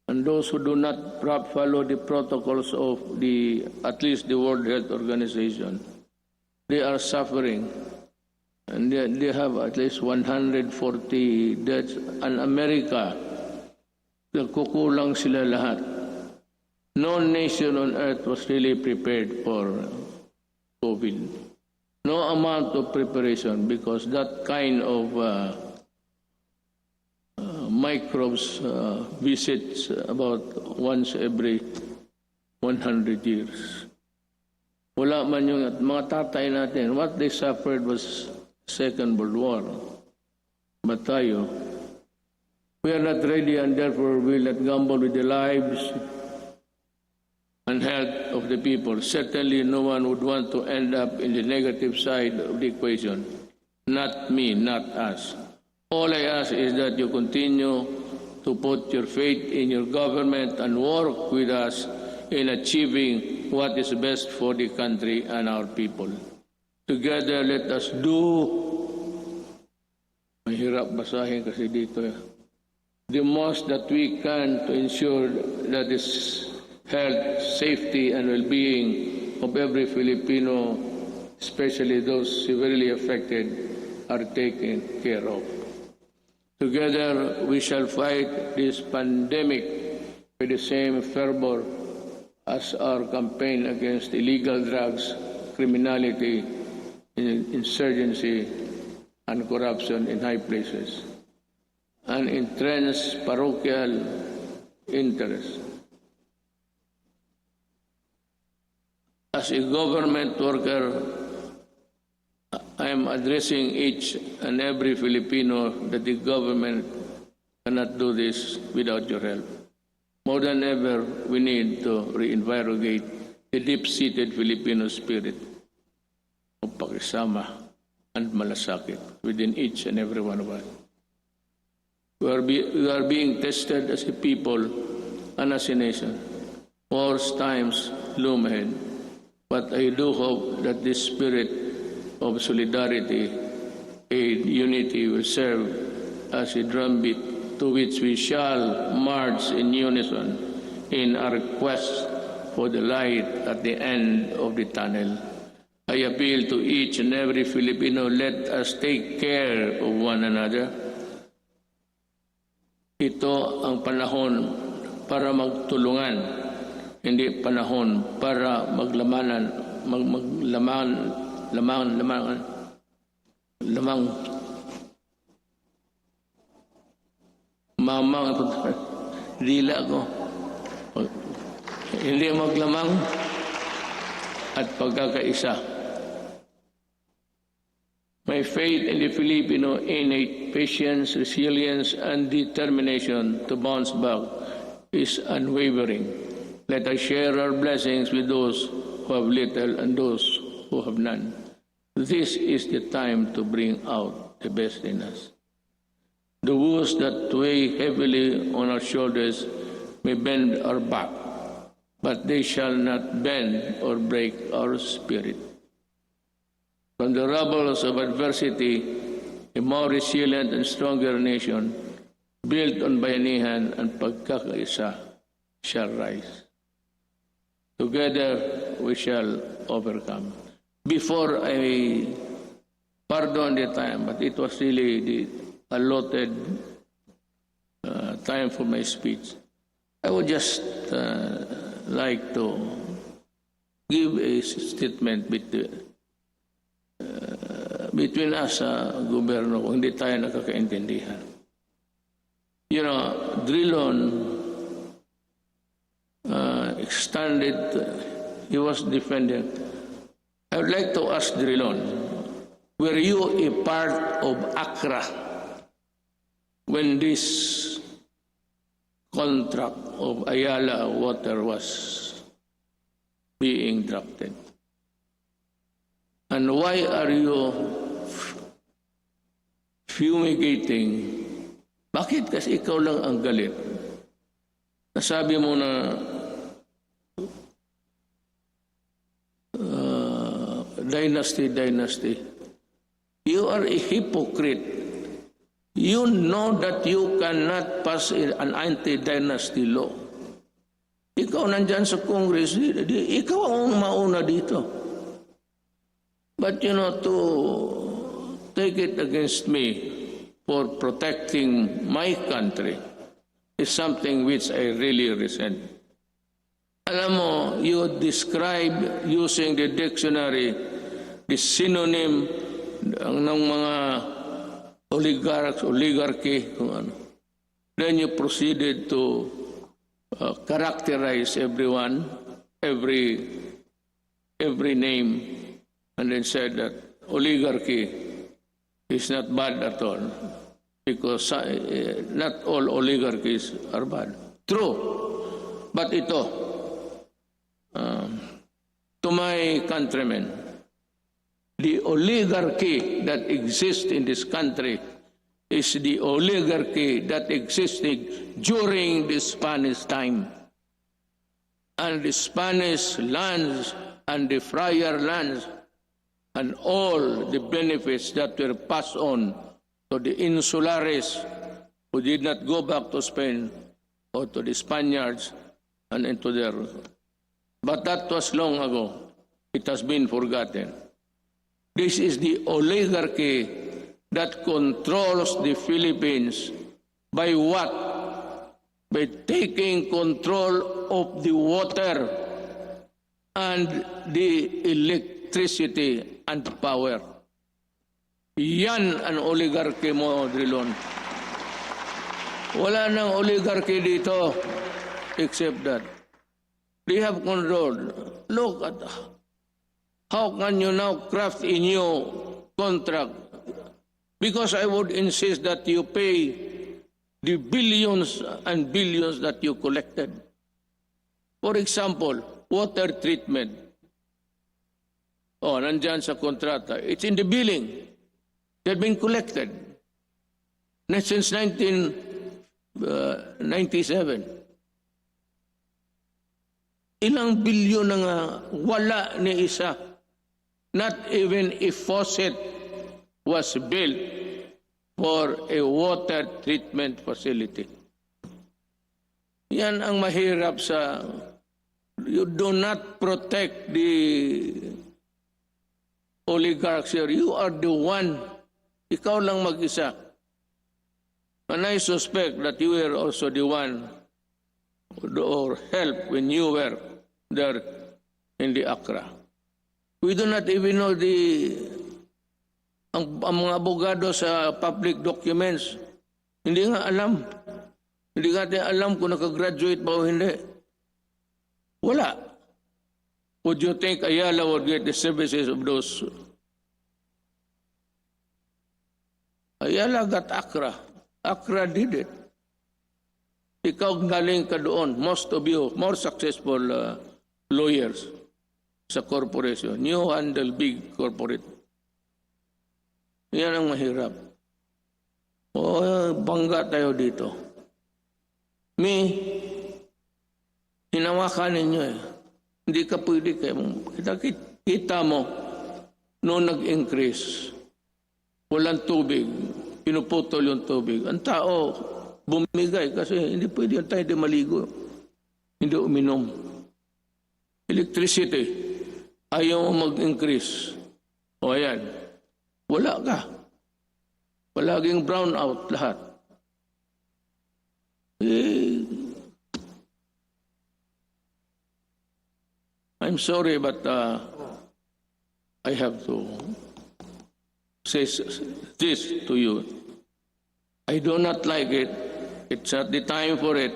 S1: and those who do not follow the protocols of at least the World Health Organization, they are suffering. And they have at least 140 deaths. And America, kukulang sila lahat. No nation on earth was really prepared for COVID. No amount of preparation because that kind of microbes visits about once every 100 years. Wala man yung mga tatay natin. What they suffered was Second World War. But tayo, we are not ready and therefore we will not gamble with the lives and health of the people. Certainly no one would want to end up in the negative side of the equation. Not me, not us. All I ask is that you continue to put your faith in your government and work with us in achieving what is best for the country and our people. Together, let us do, mahirap basahin kasi dito, the most that we can to ensure that this health, safety, and well-being of every Filipino, especially those severely affected, are taken care of. Together, we shall fight this pandemic with the same fervor as our campaign against illegal drugs, criminality, insurgency, and corruption in high places, and entrenched parochial interests. As a government worker, I am addressing each and every Filipino that the government cannot do this without your help. More than ever, we need to reinvigorate the deep-seated Filipino spirit of pakisama and malasakit within each and every one of us. We are being tested as a people and as a nation. Worse times loom ahead. But I do hope that this spirit of solidarity and unity will serve as a drumbeat to which we shall march in unison in our quest for the light at the end of the tunnel. I appeal to each and every Filipino, let us take care of one another. Ito ang panahon para magtulungan, hindi panahon para mamang dila ko. hindi maglamang at pagkakaisa. My faith in the Filipino innate patience, resilience, and determination to bounce back is unwavering. Let us share our blessings with those who have little and those who have none. This is the time to bring out the best in us. The woes that weigh heavily on our shoulders may bend our back, but they shall not bend or break our spirit. From the rubbles of adversity, a more resilient and stronger nation, built on bayanihan and pagkakaisa, shall rise. Together we shall overcome. Before I pardon the time, but it was really the allotted time for my speech, I would just like to give a statement between us sa gobyerno kung hindi tayo nakakaintindihan. You know, Drilon extended, he was defending. I would like to ask Drilon, were you a part of Accra when this contract of Ayala Water was being drafted? And why are you fumigating? Bakit? Kasi ikaw lang ang galit. Nasabi mo na dynasty. You are a hypocrite. You know that you cannot pass an anti-dynasty law. Ikaw nandyan sa Congress, ikaw ang mauna dito. But you know, to take it against me for protecting my country is something which I really resent. Alam mo, you describe using the dictionary the synonym ng mga oligarchy, kung ano. Then you proceeded to characterize everyone, every name, and then said that oligarchy is not bad at all, because not all oligarchies are bad. True. But ito, to my countrymen, the oligarchy that exists in this country is the oligarchy that existed during the Spanish time. And the Spanish lands and the friar lands and all the benefits that were passed on to the insulares who did not go back to Spain or to the Spaniards and into their... But that was long ago. It has been forgotten. This is the oligarchy that controls the Philippines by what? By taking control of the water and the electricity and power. Yan ang oligarchy mo, Drilon. Wala nang oligarchy dito except that they have control. Look at how can you now craft a new contract? Because I would insist that you pay the billions and billions that you collected. For example, water treatment. Oh, nandyan sa kontrata. It's in the billing. They've been collected. Since 1997. Ilang bilyon na nga wala ni isa. Not even a faucet was built for a water treatment facility. Yan ang mahirap sa... You do not protect the oligarchs here. You are the one. Ikaw lang mag-isa. And I suspect that you were also the one or help when you were there in the Accra. We do not even know ang mga abogado sa public documents. Hindi nga alam. Hindi nga alam kung nakagraduate ba o hindi. Wala. Would you think Ayala would get the services of those? Ayala got Accra. Accra did it. Ikaw galing ka doon. Most of you, more successful lawyers sa corporation. You handle big corporate. Yan ang mahirap. O, bangga tayo dito. Hinawakan ninyo eh. Hindi ka pwede kayo. Kita mo, noong nag-increase, walang tubig, pinuputol yung tubig. Ang tao, bumigay kasi hindi pwede yung tayo di maligo. Hindi uminom. Electricity, ayaw mo mag-increase. O ayan, wala ka. Palaging brown out lahat. I'm sorry, but I have to say this to you. I do not like it. It's not the time for it.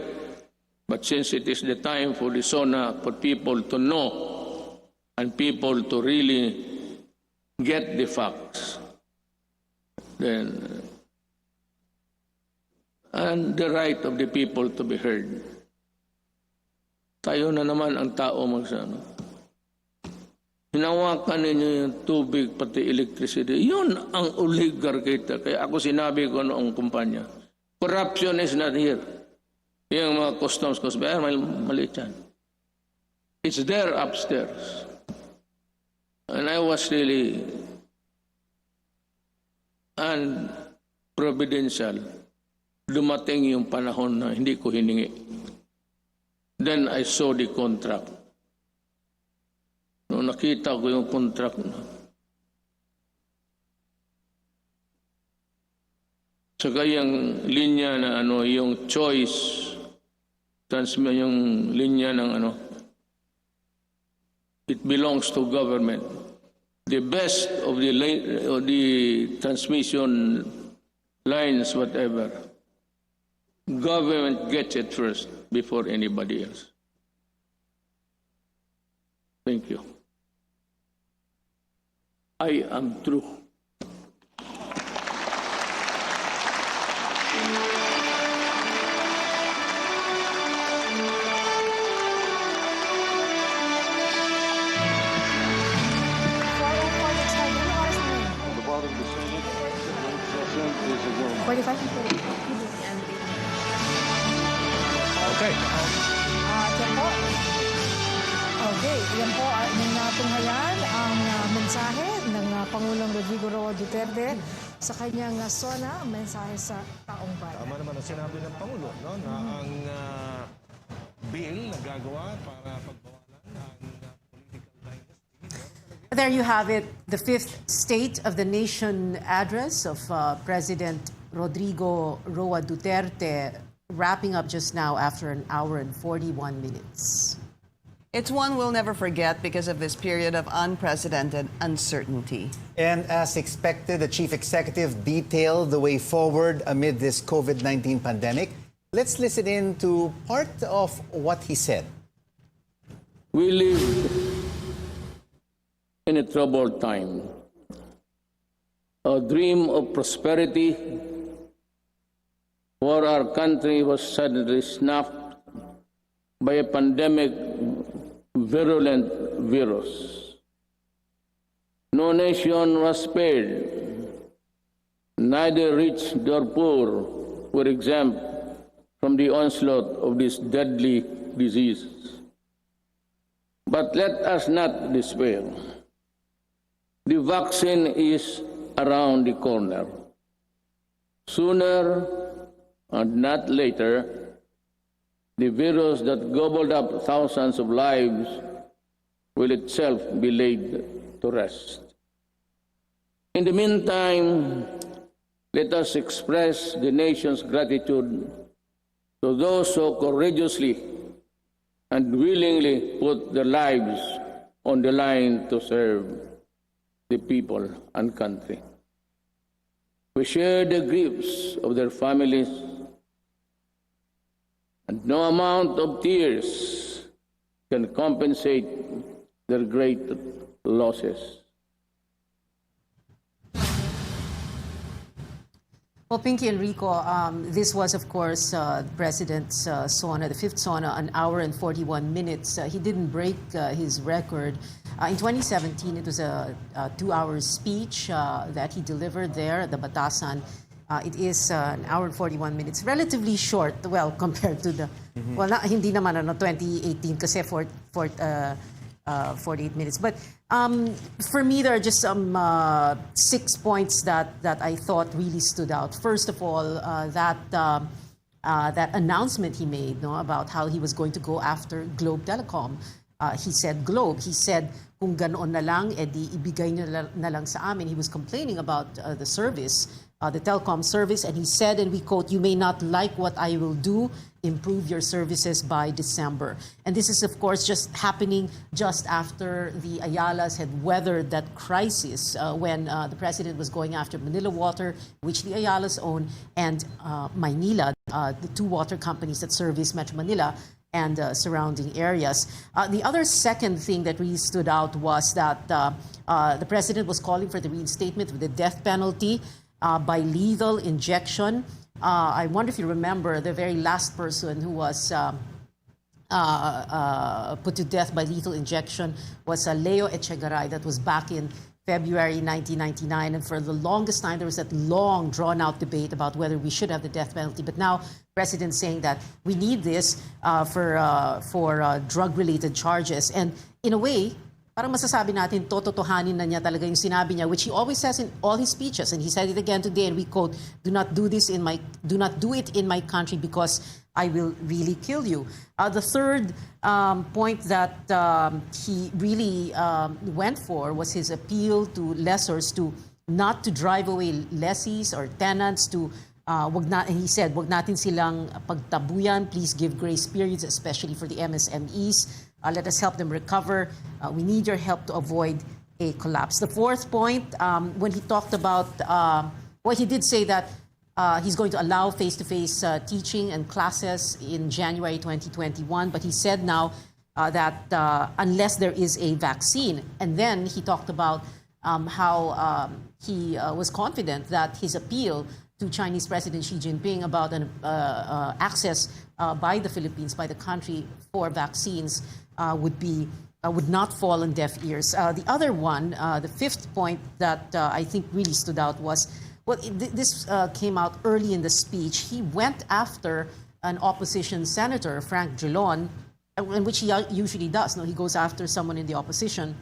S1: But since it is the time for the Sona, for people to know and people to really get the facts, then and the right of the people to be heard. Tayo na naman ang tao magsama. Hinawakan ninyo yung tubig, pati electricity. Yun ang oligarchy. Kaya ako sinabi ko noong kumpanya, corruption is not here. Yung mga customs, maliit yan. It's there upstairs. And I was really unprovidential. Dumating yung panahon na hindi ko hiningi. Then I saw the contract. Nung nakita ko yung contract na, saka yung linya na yung choice, yung linya ng it belongs to government. The best of the transmission lines, whatever, government gets it first before anybody else. Thank you. I am true.
S2: Okay.
S3: Yan po. Okay, yan po ang natunghayan ang mensahe ng Pangulong Rodrigo Roa Duterte sa kanyang Sona, mensahe sa taong bayan.
S2: Tama naman ang sinabi ng Pangulo, no, na ang bill na gagawa para pagbawalan ang political dynasty.
S4: There you have it, the fifth State of the Nation address of President Rodrigo Roa Duterte, wrapping up just now after an hour and 41 minutes.
S5: It's one we'll never forget because of this period of unprecedented uncertainty.
S6: And as expected, the chief executive detailed the way forward amid this COVID-19 pandemic. Let's listen in to part of what he said.
S1: We live in a troubled time. A dream of prosperity for our country was suddenly snuffed by a pandemic virulent virus. No nation was spared. Neither rich nor poor were exempt from the onslaught of this deadly disease. But let us not despair. The vaccine is around the corner. Sooner and not later, the virus that gobbled up thousands of lives will itself be laid to rest. In the meantime, let us express the nation's gratitude to those who courageously and willingly put their lives on the line to serve the people and country. We share the griefs of their families, and no amount of tears can compensate their great losses.
S4: Well, Pinky and Rico, this was, of course, President's Sona, the fifth Sona, an hour and 41 minutes. He didn't break his record. In 2017, it was a 2-hour speech that he delivered there at the Batasan. It is an hour and 41 minutes. Relatively short, well, compared to the, well, hindi naman, 2018 kasi 48 minutes. But for me, there are just some 6 points that I thought really stood out. First of all, that announcement he made, no, about how he was going to go after Globe Telecom. He said Globe. He said, kung ganoon na lang, edi ibigay niyo na lang sa amin. He was complaining about the service, the telecom service, and he said, and we quote, "You may not like what I will do, improve your services by December." And this is, of course, just happening just after the Ayalas had weathered that crisis when the president was going after Manila Water, which the Ayalas own, and Maynila, the two water companies that service Metro Manila and surrounding areas. The other second thing that really stood out was that the president was calling for the reinstatement of the death penalty by lethal injection. I wonder if you remember the very last person who was put to death by lethal injection was Leo Echegaray. That was back in February 1999. And for the longest time, there was that long, drawn-out debate about whether we should have the death penalty. But now, the president saying that we need this for drug-related charges. And in a way, parang masasabi natin, tototohanin na niya talaga yung sinabi niya, which he always says in all his speeches, and he said it again today, and we quote, do not do it in my country because I will really kill you. The third point that he really went for was his appeal to lessors to not to drive away lessees or tenants to and he said, wag natin silang pagtabuyan, please give grace periods, especially for the MSMEs. Let us help them recover. We need your help to avoid a collapse. The fourth point, when he talked about, well, he did say that he's going to allow face-to-face teaching and classes in January 2021, but he said now that unless there is a vaccine, and then he talked about how he was confident that his appeal to Chinese President Xi Jinping about an access by the Philippines, by the country, for vaccines would not fall on deaf ears. The other one, the fifth point that I think really stood out was, well, this came out early in the speech. He went after an opposition senator, Frank Drilon, which he usually does. No, he goes after someone in the opposition,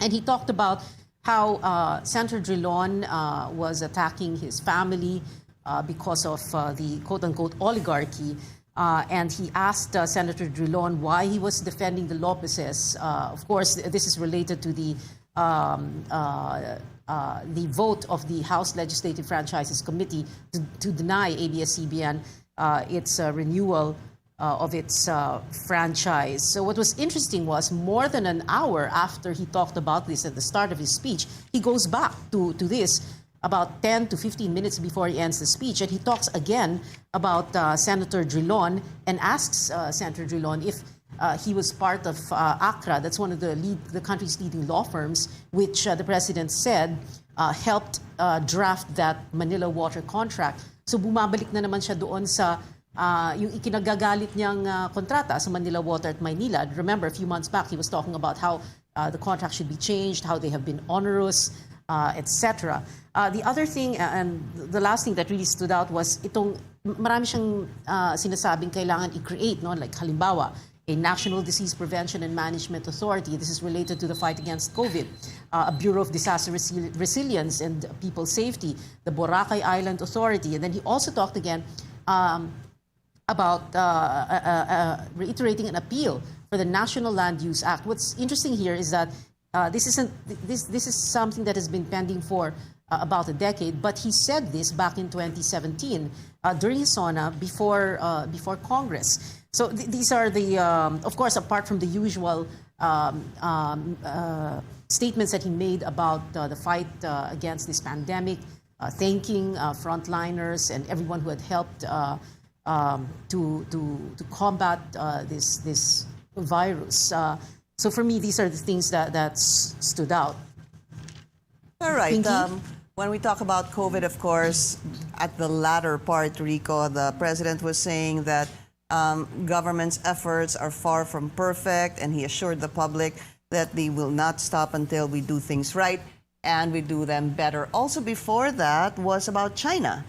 S4: and he talked about how Senator Drilon was attacking his family because of the quote-unquote oligarchy. And he asked Senator Drilon why he was defending the Lopezes. Of course, this is related to the vote of the House Legislative Franchises Committee to deny ABS-CBN its renewal of its franchise. So what was interesting was more than an hour after he talked about this at the start of his speech, he goes back to this about 10 to 15 minutes before he ends the speech, and he talks again about Senator Drilon and asks Senator Drilon if he was part of ACRA. That's one of the country's leading law firms, which the president said helped draft that Manila water contract. So bumabalik na naman siya doon sa yung ikinagagalit niyang kontrata sa Manila Water at Maynila. Remember, a few months back, he was talking about how the contract should be changed, how they have been onerous, etc. The other thing, and the last thing that really stood out was itong marami siyang sinasabing kailangan i-create, no? Like halimbawa, a National Disease Prevention and Management Authority. This is related to the fight against COVID. A Bureau of Disaster Resilience and People Safety, the Boracay Island Authority. And then he also talked again about reiterating an appeal for the National Land Use Act. What's interesting here is that this is something that has been pending for about a decade, but he said this back in 2017 during his SONA before Congress. So these are the, of course, apart from the usual statements that he made about the fight against this pandemic, thanking frontliners and everyone who had helped to combat this virus. So for me, these are the things that stood out.
S5: All right.
S4: Pinky?
S5: When we talk about COVID, of course, at the latter part, Rico, the president was saying that government's efforts are far from perfect, and he assured the public that they will not stop until we do things right and we do them better. Also, before that was about China.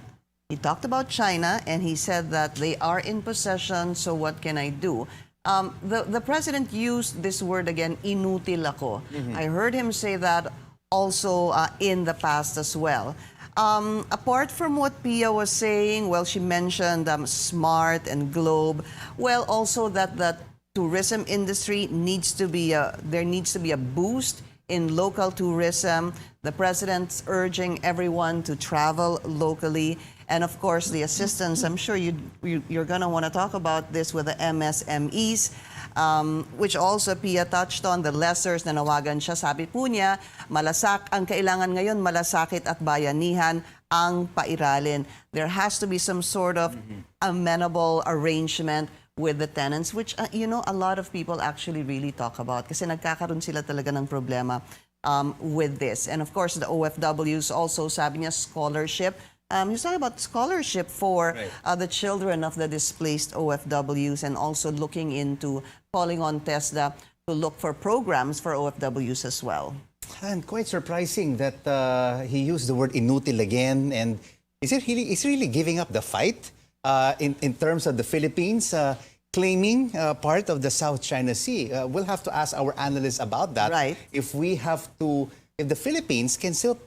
S5: He talked about China, and he said that they are in possession, so what can I do? The president used this word again, inutil ako. I heard him say that also in the past as well. Apart from what Pia was saying, well, she mentioned SMART and Globe. Well, also that the tourism industry needs to be there needs to be a boost in local tourism. The president's urging everyone to travel locally. And of course, the assistance, I'm sure you're going to want to talk about this with the MSMEs, which also Pia touched on, the lessers na nawagan siya. Sabi po niya, ang kailangan ngayon, malasakit at bayanihan ang pairalin. There has to be some sort of amenable arrangement with the tenants, which, a lot of people actually really talk about kasi nagkakaroon sila talaga ng problema with this. And of course, the OFWs also, sabi niya, scholarship. He's talking about scholarship for the children of the displaced OFWs, and also looking into calling on TESDA to look for programs for OFWs as well.
S6: And quite surprising that he used the word inutil again. And is he really giving up the fight in terms of the Philippines claiming part of the South China Sea? We'll have to ask our analysts about that.
S5: Right.
S6: If the Philippines can still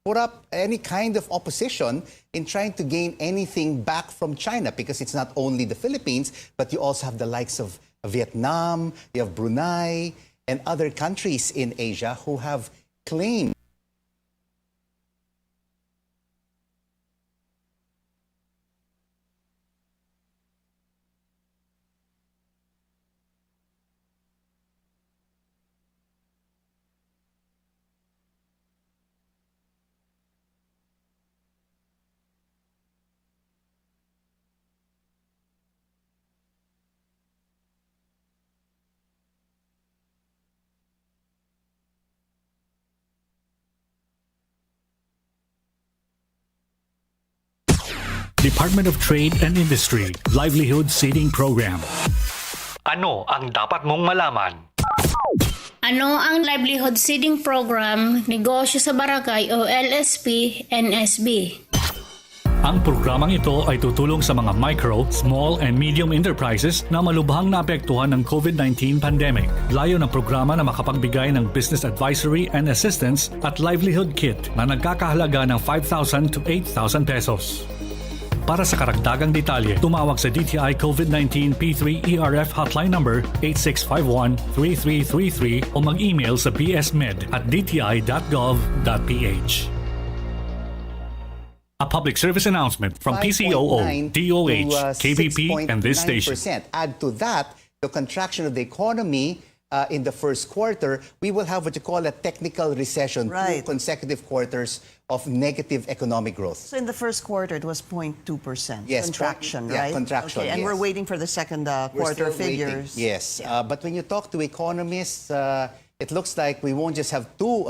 S6: put up any kind of opposition in trying to gain anything back from China, because it's not only the Philippines, but you also have the likes of Vietnam, you have Brunei, and other countries in Asia who have claimed
S7: Department of Trade and Industry Livelihood Seeding Program.
S8: Ano ang dapat mong malaman?
S9: Ano ang Livelihood Seeding Program, Negosyo sa Barangay o LSP, NSB?
S7: Ang programang ito ay tutulong sa mga micro, small, and medium enterprises na malubhang naapektuhan ng COVID-19 pandemic. Layo ng programa na makapagbigay ng business advisory and assistance at livelihood kit na nagkakahalaga ng 5,000 to 8,000 pesos. Para sa karagdagang detalye, tumawag sa DTI COVID-19 P3 ERF hotline number 8651-3333 o mag-email sa bsmed@dti.gov.ph. A public service announcement from PCOO, DOH, KBP, and this station.
S6: Add to that the contraction of the economy in the first quarter, we will have what you call a technical recession,
S5: Right.
S6: 2 consecutive quarters of negative economic growth.
S5: So in the first quarter, it was 0.2%.
S6: Yes,
S5: Contraction,
S6: yeah,
S5: right?
S6: contraction,
S5: Okay, and
S6: yes.
S5: we're waiting for the second
S6: We're
S5: quarter
S6: still waiting.
S5: figures.
S6: Yes,
S5: Yeah.
S6: but when you talk to economists, it looks like we won't just have 2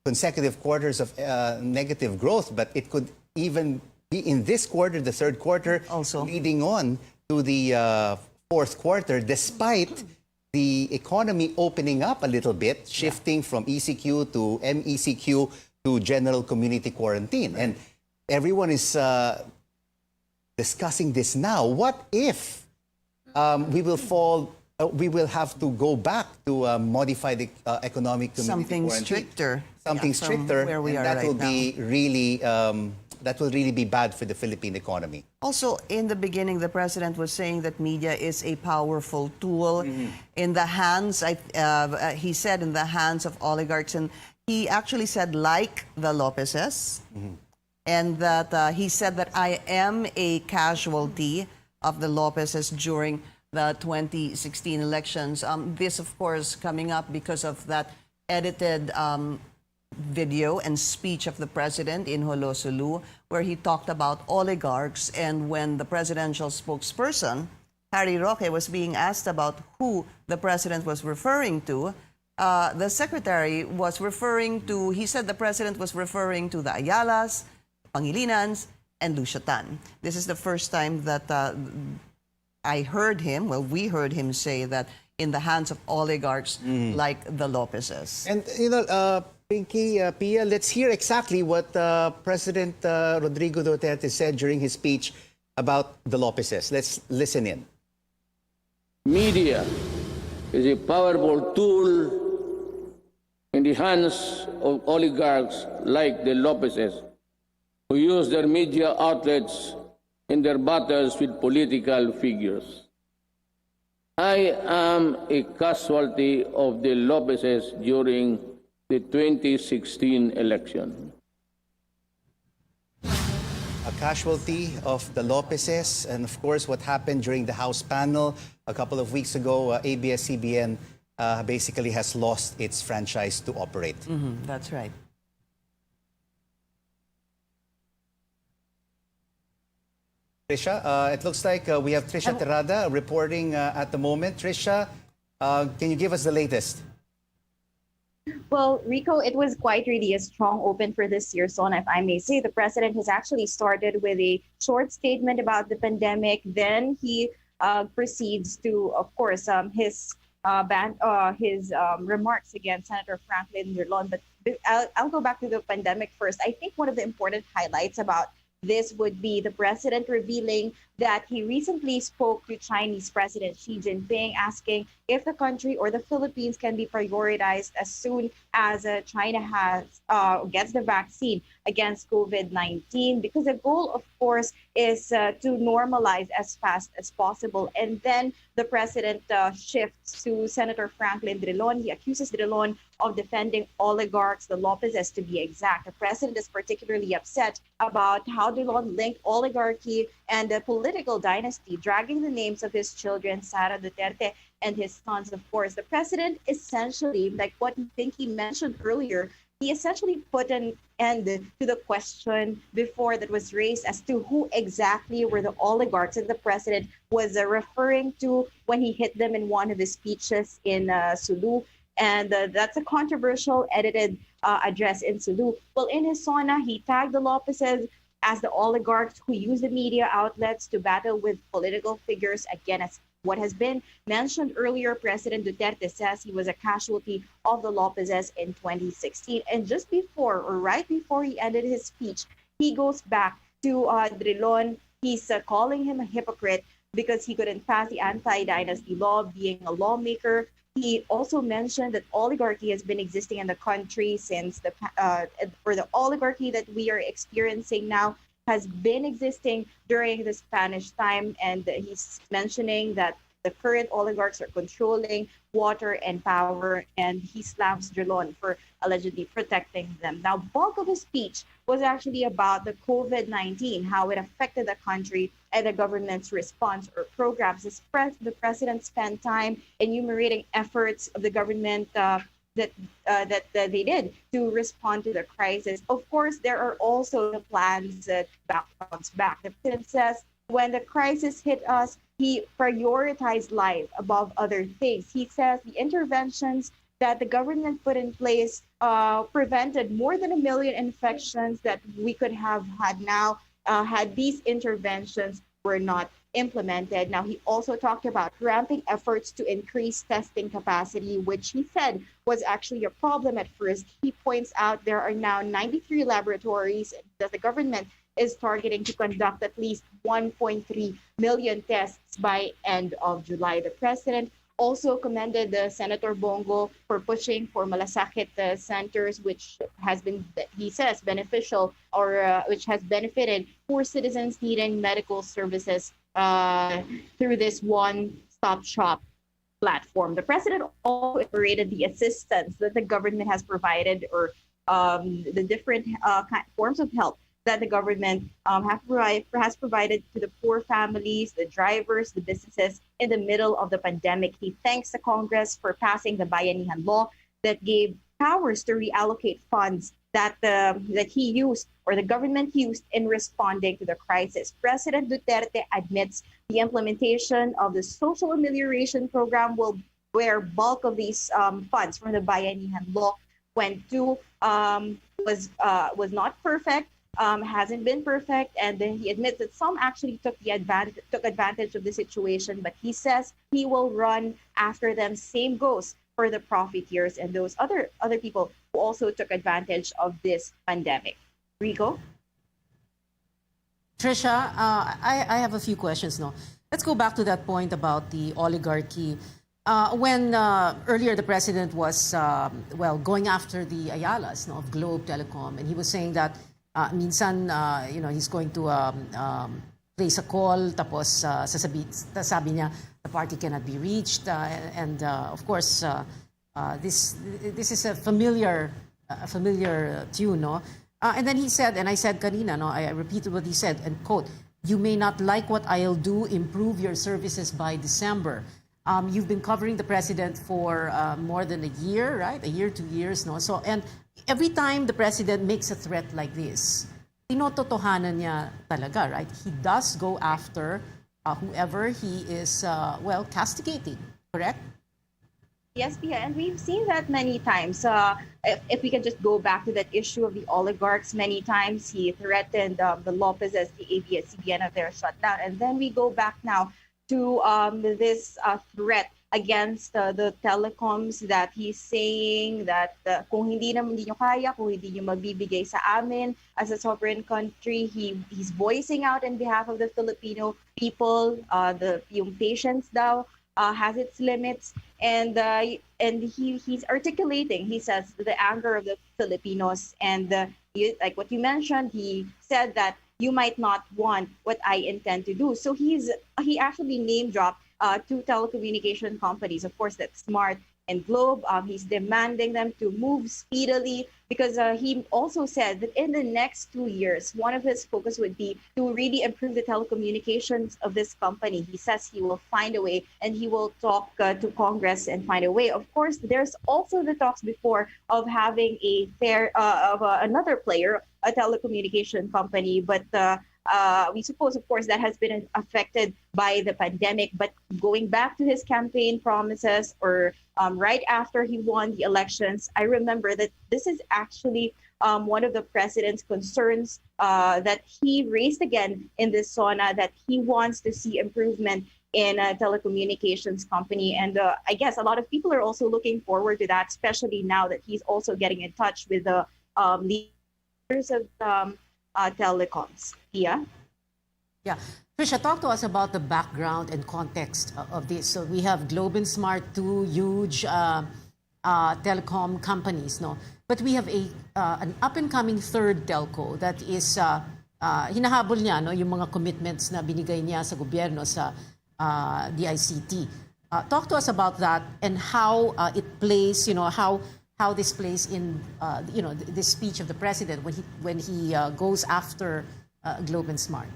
S6: consecutive quarters of negative growth, but it could even be in this quarter, the third quarter,
S5: Also.
S6: leading on to the fourth quarter, despite the economy opening up a little bit, shifting from ECQ to MECQ to general community quarantine. And everyone is discussing this now. What if we will have to go back to modified economic community
S5: Something
S6: quarantine.
S5: stricter.
S6: Something
S5: Yeah, from
S6: stricter,
S5: where we
S6: and
S5: are
S6: that
S5: right
S6: will
S5: now.
S6: be really that will really be bad for the Philippine economy.
S5: Also, in the beginning, the president was saying that media is a powerful tool in the hands, he said, in the hands of oligarchs. And he actually said, like the Lopezes, and that he said that I am a casualty of the Lopezes during the 2016 elections. This, of course, coming up because of that edited video and speech of the president in Holosulu, where he talked about oligarchs, and when the presidential spokesperson Harry Roque was being asked about who the president was referring to, the secretary was referring to, he said the president was referring to the Ayalas, Pangilinans, and Lucia Tan. This is the first time that I heard him, well, we heard him say that in the hands of oligarchs like the Lopezes.
S6: And, Pinky, Pia, let's hear exactly what President Rodrigo Duterte said during his speech about the Lopezes. Let's listen in.
S1: Media is a powerful tool in the hands of oligarchs like the Lopezes, who use their media outlets in their battles with political figures. I am a casualty of the Lopezes during the 2016 election.
S6: A casualty of the Lopezes, and of course what happened during the House panel a couple of weeks ago, ABS-CBN basically has lost its franchise to operate.
S5: That's right.
S6: Trisha, it looks like we have Trisha Terrada reporting at the moment. Trisha, can you give us the latest?
S10: Well, Rico, it was quite really a strong open for this year, Sona, if I may say. The president has actually started with a short statement about the pandemic. Then he proceeds to, of course, his remarks against Senator Franklin Drilon. But I'll go back to the pandemic first. I think one of the important highlights about this would be the president revealing that he recently spoke to Chinese President Xi Jinping, asking if the country or the Philippines can be prioritized as soon as China gets the vaccine against COVID-19, because the goal, of course, is to normalize as fast as possible. And then the president shifts to Senator Franklin Drilon. He accuses Drilon of defending oligarchs, the Lopezes to be exact. The president is particularly upset about how Drilon linked oligarchy and the political dynasty, dragging the names of his children, Sara Duterte and his sons, of course. The president essentially, like what I think he mentioned earlier, he essentially put an end to the question before that was raised as to who exactly were the oligarchs that the president was referring to when he hit them in one of his speeches in Sulu. And that's a controversial edited address in Sulu. Well, in his Sona, he tagged the Lopezes as the oligarchs who use the media outlets to battle with political figures. Again, as what has been mentioned earlier, President Duterte says he was a casualty of the Lopezes in 2016. And just before, or right before he ended his speech, he goes back to Drilon. He's calling him a hypocrite because he couldn't pass the anti-dynasty law, being a lawmaker. He also mentioned that oligarchy has been existing in the country since the oligarchy that we are experiencing now has been existing during the Spanish time. And he's mentioning that the current oligarchs are controlling water and power, and he slams Drilon for allegedly protecting them. Now, bulk of his speech was actually about the COVID-19, how it affected the country and the government's response or programs. The president spent time enumerating efforts of the government that they did to respond to the crisis. Of course, there are also the plans that bounce back. The president says when the crisis hit us, he prioritized life above other things. He says the interventions that the government put in place prevented more than 1 million infections that we could have had now had these interventions were not implemented. Now, he also talked about ramping efforts to increase testing capacity, which he said was actually a problem at first. He points out there are now 93 laboratories that the government is targeting to conduct at least 1.3 million tests by end of July. The president also commended Senator Bongo for pushing for malasakit centers, which has been, he says, beneficial or which has benefited poor citizens needing medical services through this one-stop shop platform. The president also enumerated the assistance that the government has provided, or the different forms of help that the government has provided to the poor families, the drivers, the businesses in the middle of the pandemic. He thanks the Congress for passing the Bayanihan Law that gave powers to reallocate funds that he used or the government used in responding to the crisis. President Duterte admits the implementation of the social amelioration program will where bulk of these funds from the Bayanihan Law went to was not perfect, hasn't been perfect, and then he admits that some actually took advantage of the situation. But he says he will run after them. Same goes for the profiteers and those other people who also took advantage of this pandemic. Rico?
S4: Trisha, I have a few questions now. Let's go back to that point about the oligarchy. When earlier the president was, going after the Ayalas of Globe Telecom, and he was saying that minsan, he's going to place a call, tapos sabi niya, the party cannot be reached, and of course, this is a familiar tune, no? And then he said, and I said kanina, no, I repeated what he said, and quote, "You may not like what I'll do, improve your services by December." You've been covering the president for more than a year, right? A year, 2 years, no? So, and every time the president makes a threat like this, tinototohanan niya talaga, right? He does go after whoever he is, castigating, correct?
S10: Yes, Pia, and we've seen that many times. If we can just go back to that issue of the oligarchs, many times he threatened the Lopez's, the ABS-CBN of their shutdown. And then we go back now to this threat against the telecoms that he's saying that kung hindi nyo kaya, kung hindi nyo magbibigay sa amin as a sovereign country, he's voicing out in behalf of the Filipino people, yung patience daw has its limits, and he's articulating, he says, the anger of the Filipinos, and like what you mentioned, he said that you might not want what I intend to do. So he actually name dropped two telecommunication companies, of course, that's Smart and Globe. He's demanding them to move speedily because he also said that in the next 2 years, one of his focus would be to really improve the telecommunications of this company. He says he will find a way and he will talk to Congress and find a way. Of course, there's also the talks before of having a fair another player, a telecommunication company, but we suppose, of course, that has been affected by the pandemic. But going back to his campaign promises, or right after he won the elections, I remember that this is actually one of the president's concerns that he raised again in this SONA, that he wants to see improvement in a telecommunications company. And I guess a lot of people are also looking forward to that, especially now that he's also getting in touch with the leaders of telecoms. Yeah.
S4: Trisha, talk to us about the background and context of this. So we have Globe and Smart, two huge telecom companies, no? But we have an up-and-coming third telco that is hinahabol niya, no, yung mga commitments na binigay niya sa gobyerno sa DICT. Talk to us about that and how it plays, how this plays in, this speech of the president when he goes after Globe and Smart.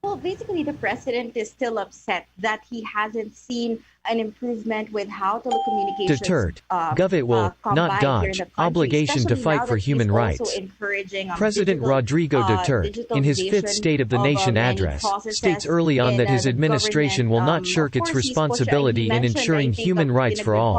S10: Well, basically, the president is still upset that he hasn't seen an improvement with how telecommunications
S11: deterred. Govit will not dodge obligation to fight for human rights. President Rodrigo Duterte, in his fifth State of the Nation address, states early on that his administration will not shirk its responsibility in ensuring human rights for all.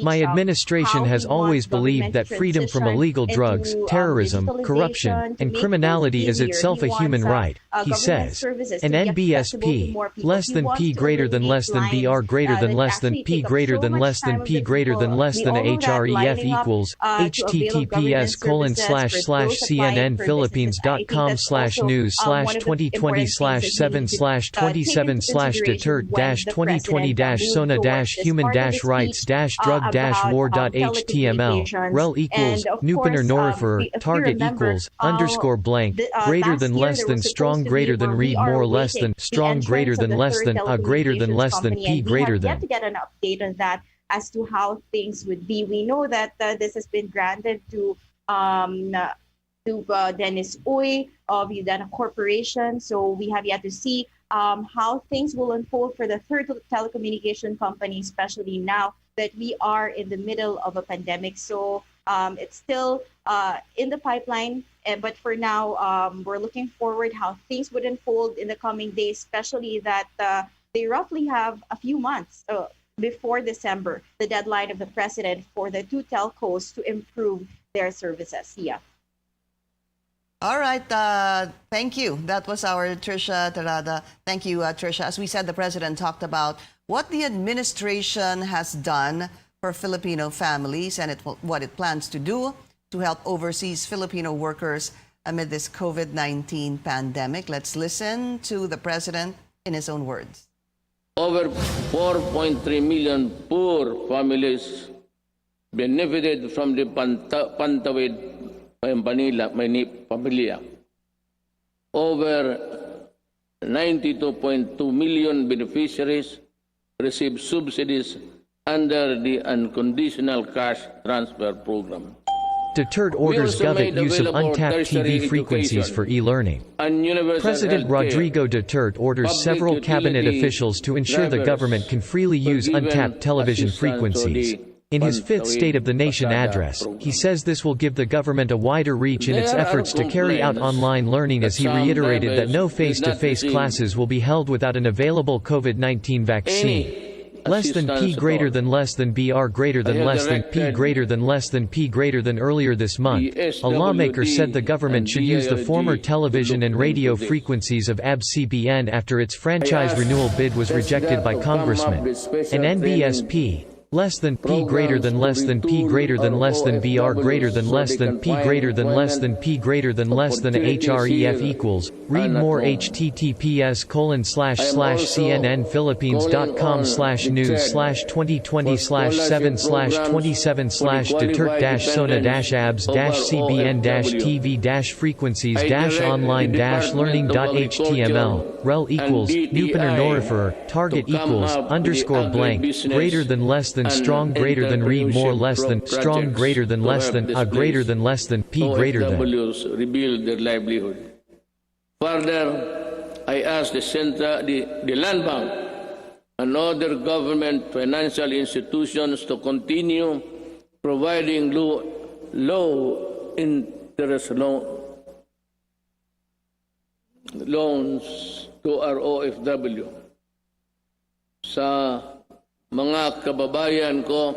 S11: My administration has always believed that freedom from illegal drugs, terrorism, corruption, and criminality is itself a human right, he says. An NBSP, less than P greater than less than BR greater than less than P greater than less than P greater than less than HREF equals https://cnn-philippines.com/news/2020/7/27/27/deterred-2020-sona-human-rights-drug-war.html rel equals Nupener Norifer target equals _ blank greater than less than strong greater than read more less than strong greater than less than a greater than less than P greater than.
S10: To get an update on that as to how things would be. We know that this has been granted to Dennis Uy of Udana Corporation. So we have yet to see how things will unfold for the third telecommunication company, especially now that we are in the middle of a pandemic. So It's still in the pipeline, but for now, we're looking forward how things would unfold in the coming days, especially that they roughly have a few months before December, the deadline of the president for the two telcos to improve their services. Yeah.
S5: All right. Thank you. That was our Trisha Terada. Thank you, Trisha. As we said, the president talked about what the administration has done for Filipino families and what it plans to do to help overseas Filipino workers amid this COVID-19 pandemic. Let's listen to the president in his own words.
S1: Over 4.3 million poor families benefited from the Pantawid Pamilya. Over 92.2 million beneficiaries received subsidies under the unconditional cash transfer program.
S11: Duterte orders government use of untapped TV frequencies for e-learning. President Rodrigo Duterte orders several cabinet officials to ensure the government can freely use untapped television frequencies. In his fifth State of the Nation address, he says this will give the government a wider reach in its efforts to carry out online learning, as he reiterated that no face-to-face classes will be held without an available COVID-19 vaccine. Less than P greater than less than BR greater than less than P greater than less than P greater than. Earlier this month, a lawmaker said the government should use the former television and radio frequencies of ABS-CBN after its franchise renewal bid was rejected by congressmen. An NBSP less than P greater than less than P greater than less than BR greater than less than P greater than less than P greater than less than HREF equals. Read more https://cnn-philippines.com/news/2020/7/2077/seven/tv-frequencies-online-learning.html. rel equals Nupener Norifer target equals _blank greater than less than strong greater than read more less than strong greater than less than a greater than less than P greater than.
S1: OFWs rebuild their livelihood. Further, I ask the Land Bank and other government financial institutions to continue providing low interest loans to our OFW. Sa mga kababayan ko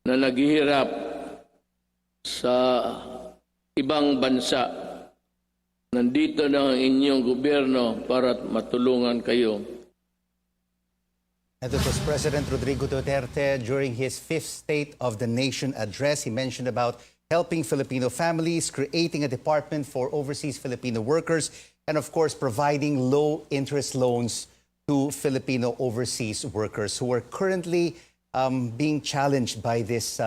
S1: na naghihirap sa ibang bansa, nandito na ang inyong gobyerno para matulungan kayo.
S6: And this was President Rodrigo Duterte during his fifth State of the Nation address. He mentioned about helping Filipino families, creating a department for overseas Filipino workers, and of course providing low-interest loans to Filipino overseas workers who are currently being challenged by this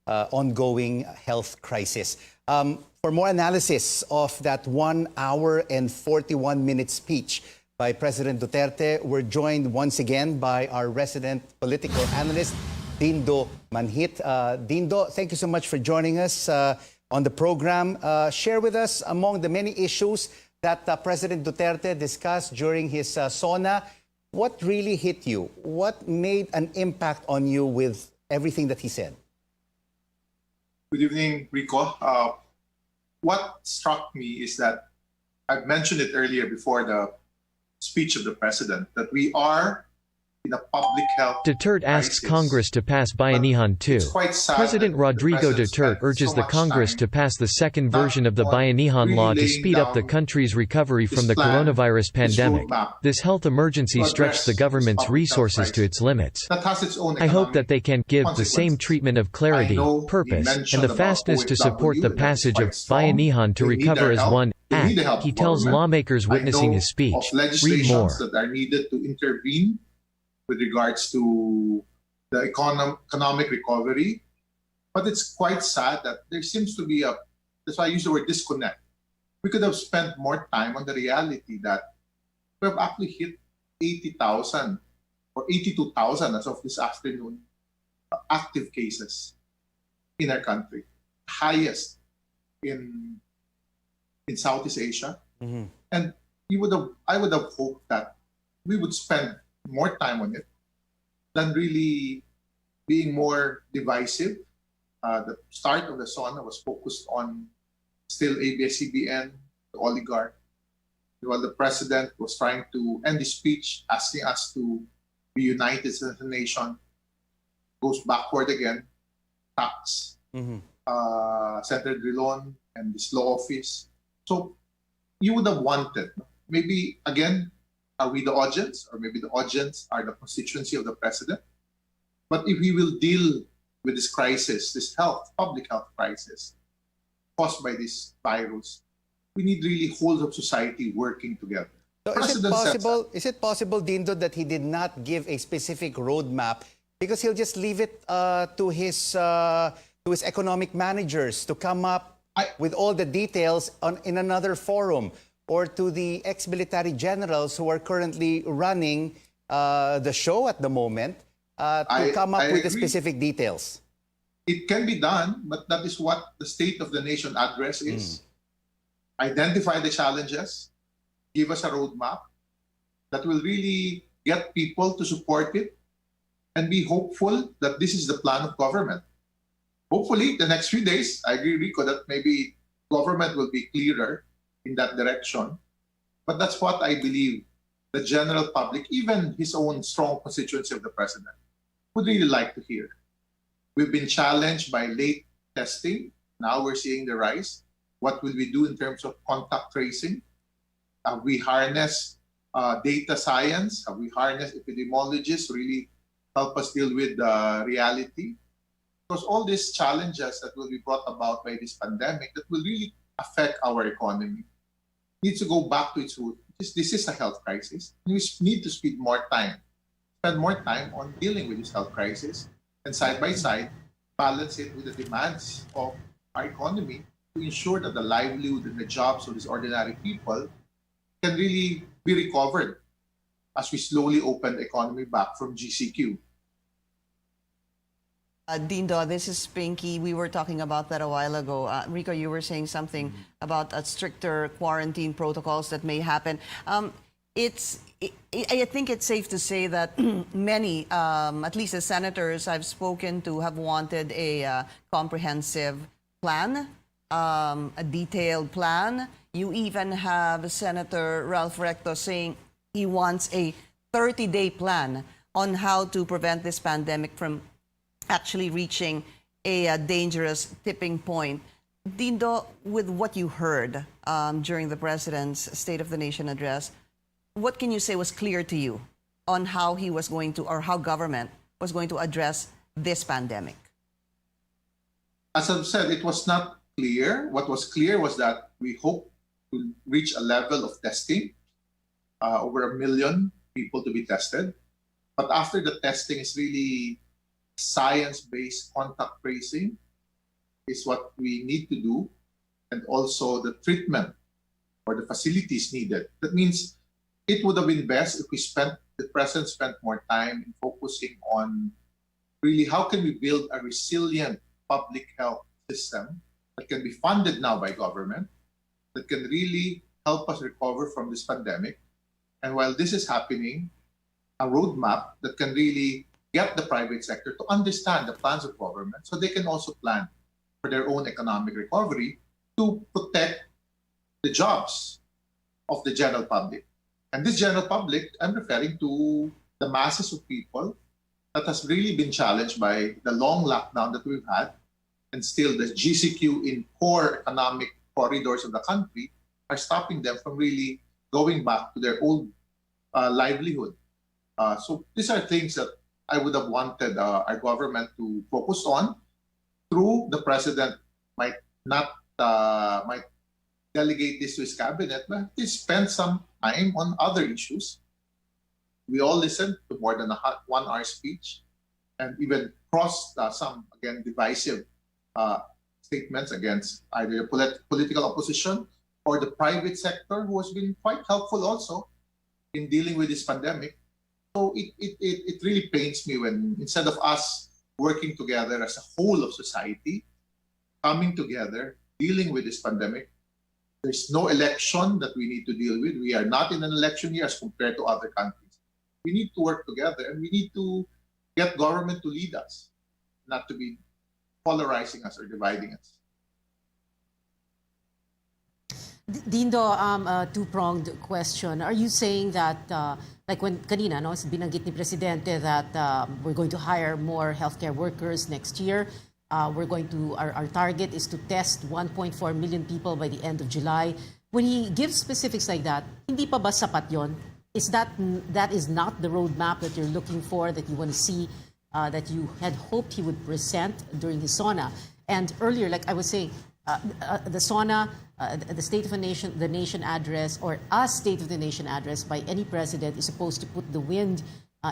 S6: ongoing health crisis. For more analysis of that 1 hour and 41-minute speech by President Duterte, we're joined once again by our resident political analyst, Dindo Manhit. Dindo, thank you so much for joining us on the program. Share with us among the many issues that President Duterte discussed during his Sona. What really hit you? What made an impact on you with everything that he said?
S12: Good evening, Rico. What struck me is that I've mentioned it earlier before the speech of the president, that we are in a public health
S11: Duterte asks
S12: crisis.
S11: Congress to pass Bayanihan 2. President Rodrigo Duterte urges the Congress to pass the second version of the Bayanihan law to speed up the country's recovery from the coronavirus pandemic. This health emergency stretched the government's resources to its limits. I hope that they can give the same treatment of clarity, purpose, and the fastness to support the passage of Bayanihan to recover as one act, he tells lawmakers witnessing his speech. Read more.
S12: That are needed to intervene with regards to the economic recovery. But it's quite sad that there seems to be that's why I use the word disconnect. We could have spent more time on the reality that we have actually hit 80,000 or 82,000 as of this afternoon active cases in our country. Highest in Southeast Asia. Mm-hmm. And I would have hoped that we would spend more time on it than really being more divisive The start of the Sona was focused on still ABS-CBN, the oligarch, while the president was trying to end his speech, asking us to be united as a nation, goes backward again, tax, Senator Drilon and this law office. So you would have wanted, maybe again, are we the audience, or maybe the audience are the constituency of the president? But if we will deal with this crisis, this public health crisis caused by this virus, we need really whole of society working together.
S6: So is it possible, Dindo, that he did not give a specific roadmap because he'll just leave it to his economic managers to come up with all the details in another forum, or to the ex-military generals who are currently running the show at the moment to come up with the specific details?
S12: It can be done, but that is what the State of the Nation address is. Identify the challenges, give us a roadmap that will really get people to support it, and be hopeful that this is the plan of government. Hopefully, the next few days, I agree, Rico, that maybe government will be clearer in that direction. But that's what I believe the general public, even his own strong constituency of the president, would really like to hear. We've been challenged by late testing. Now we're seeing the rise. What will we do in terms of contact tracing? Have we harnessed data science? Have we harnessed epidemiologists to really help us deal with the reality? Because all these challenges that will be brought about by this pandemic that will really affect our economy needs to go back to its root. This is a health crisis. We need to spend more time on dealing with this health crisis, and side by side, balance it with the demands of our economy to ensure that the livelihood and the jobs of these ordinary people can really be recovered as we slowly open the economy back from GCQ.
S5: Dindo, this is Pinky. We were talking about that a while ago. Rico, you were saying something about stricter quarantine protocols that may happen. I think it's safe to say that many, at least the senators I've spoken to, have wanted a comprehensive plan, a detailed plan. You even have Senator Ralph Recto saying he wants a 30-day plan on how to prevent this pandemic from actually reaching a dangerous tipping point. Dindo, with what you heard during the President's State of the Nation address, what can you say was clear to you on how he was going to, or how government was going to address this pandemic?
S12: As I've said, it was not clear. What was clear was that we hope to reach a level of testing, over 1 million people to be tested. But after the testing is really science-based contact tracing is what we need to do, and also the treatment or the facilities needed. That means it would have been best if the president spent more time in focusing on really how can we build a resilient public health system that can be funded now by government, that can really help us recover from this pandemic. And while this is happening, a roadmap that can really get the private sector to understand the plans of government so they can also plan for their own economic recovery to protect the jobs of the general public. And this general public, I'm referring to the masses of people that has really been challenged by the long lockdown that we've had, and still the GCQ in core economic corridors of the country are stopping them from really going back to their old livelihood. So these are things that I would have wanted our government to focus on. Through the president might delegate this to his cabinet, but he spend some time on other issues. We all listened to more than a 1 hour speech, and even crossed some, again, divisive statements against either the political opposition or the private sector, who has been quite helpful also in dealing with this pandemic. So it really pains me when, instead of us working together as a whole of society, coming together, dealing with this pandemic, there's no election that we need to deal with. We are not in an election year as compared to other countries. We need to work together, and we need to get government to lead us, not to be polarizing us or dividing us.
S4: Dindo, a two-pronged question. Are you saying that, like when kanina, no, binanggit ni Presidente that we're going to hire more healthcare workers next year. Our target is to test 1.4 million people by the end of July. When he gives specifics like that, hindi pa ba sapat yon? Is that is not the roadmap that you're looking for, that you want to see, that you had hoped he would present during his SONA? And earlier, like I was saying, the SONA, the State of the Nation address, or a State of the Nation address by any president is supposed to put the wind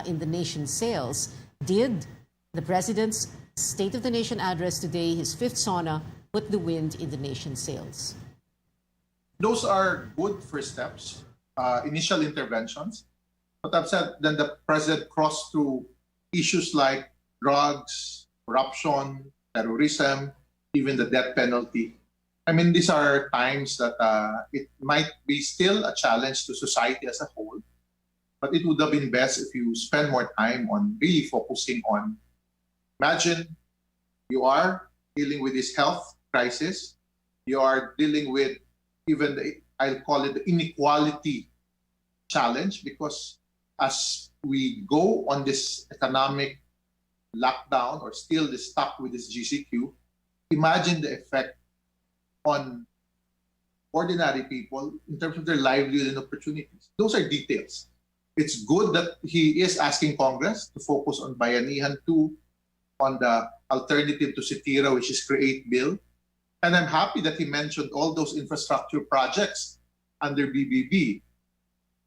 S4: in the nation's sails. Did the president's State of the Nation address today, his fifth SONA, put the wind in the nation's sails?
S12: Those are good first steps, initial interventions. But I've said then the president crossed through issues like drugs, corruption, terrorism, even the death penalty. I mean, these are times that it might be still a challenge to society as a whole, but it would have been best if you spend more time on really focusing on, imagine you are dealing with this health crisis, you are dealing with even I'll call it the inequality challenge, because as we go on this economic lockdown or still stuck with this GCQ, imagine the effect on ordinary people in terms of their livelihood and opportunities. Those are details. It's good that he is asking Congress to focus on Bayanihan 2, on the alternative to Sitira, which is Create Bill. And I'm happy that he mentioned all those infrastructure projects under BBB.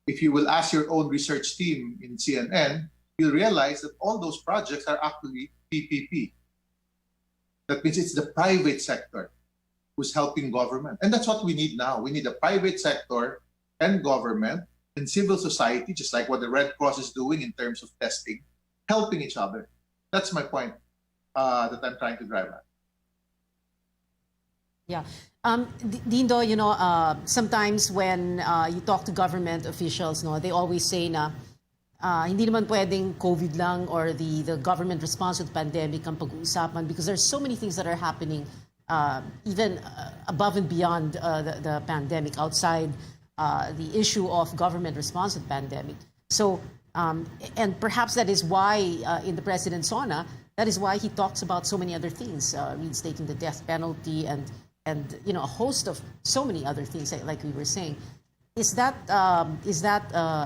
S12: If you will ask your own research team in CNN, you'll realize that all those projects are actually PPP. That means it's the private sector who's helping government. And that's what we need now. We need the private sector and government and civil society, just like what the Red Cross is doing in terms of testing, helping each other. That's my point that I'm trying to drive at.
S4: Yeah. Dindo, you know, sometimes when you talk to government officials, no, they always say na hindi naman pwedeng COVID lang or the government response to the pandemic ang pag-uusapan, because there's so many things that are happening even above and beyond the pandemic, outside the issue of government response to the pandemic. So, and perhaps that is why in the President's SONA, that is why he talks about so many other things, reinstating the death penalty and you know, a host of so many other things, like we were saying. Is that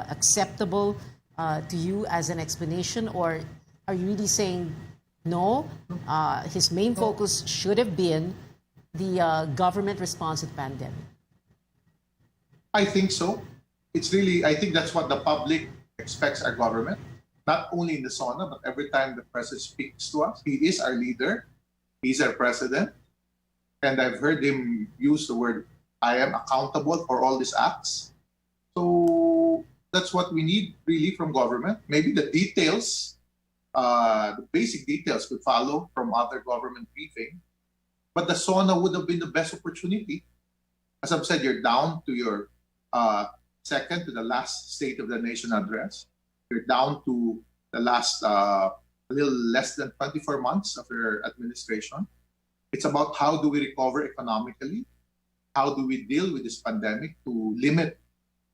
S4: acceptable to you as an explanation, or are you really saying no? His main focus should have been the government response to the pandemic.
S12: I think so. It's really, I think that's what the public expects our government, not only in the SONA, but every time the president speaks to us. He is our leader. He's our president. And I've heard him use the word, I am accountable for all these acts. So that's what we need really from government. Maybe the details, the basic details could follow from other government briefing. But the SONA would have been the best opportunity. As I've said, you're down to your second to the last State of the Nation address. You're down to the last a little less than 24 months of your administration. It's about how do we recover economically? How do we deal with this pandemic to limit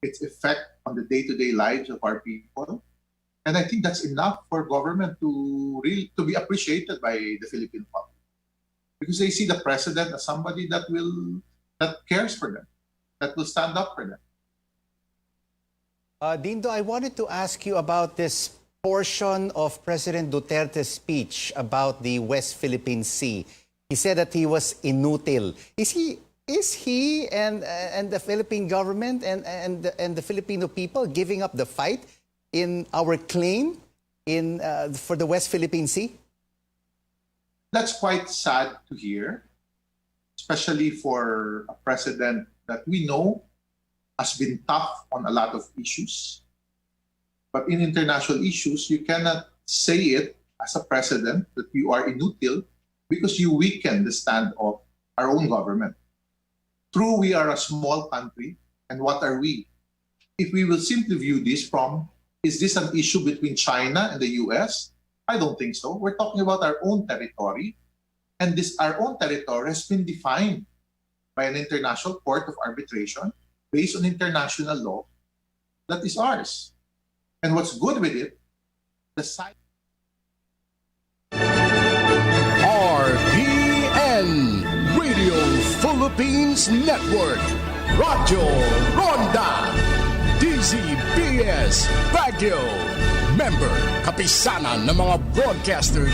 S12: its effect on the day-to-day lives of our people? And I think that's enough for government to be appreciated by the Philippine public, because they see the president as somebody that cares for them, that will stand up for them.
S6: Dindo, I wanted to ask you about this portion of President Duterte's speech about the West Philippine Sea. He said that he was inutil. Is he and the Philippine government and the Filipino people giving up the fight in our claim for the West Philippine Sea?
S12: That's quite sad to hear, especially for a president that we know has been tough on a lot of issues. But in international issues, you cannot say it as a president that you are inutil, because you weaken the stand of our own government. True, we are a small country, and what are we? If we will simply view this from, is this an issue between China and the US? I don't think so. We're talking about our own territory. And this, our own territory, has been defined by an international court of arbitration based on international law that is ours. And what's good with it, the side.
S13: RPN Radio Philippines Network, Radyo Ronda, DZBS Baguio, member kapisanan ng mga broadcaster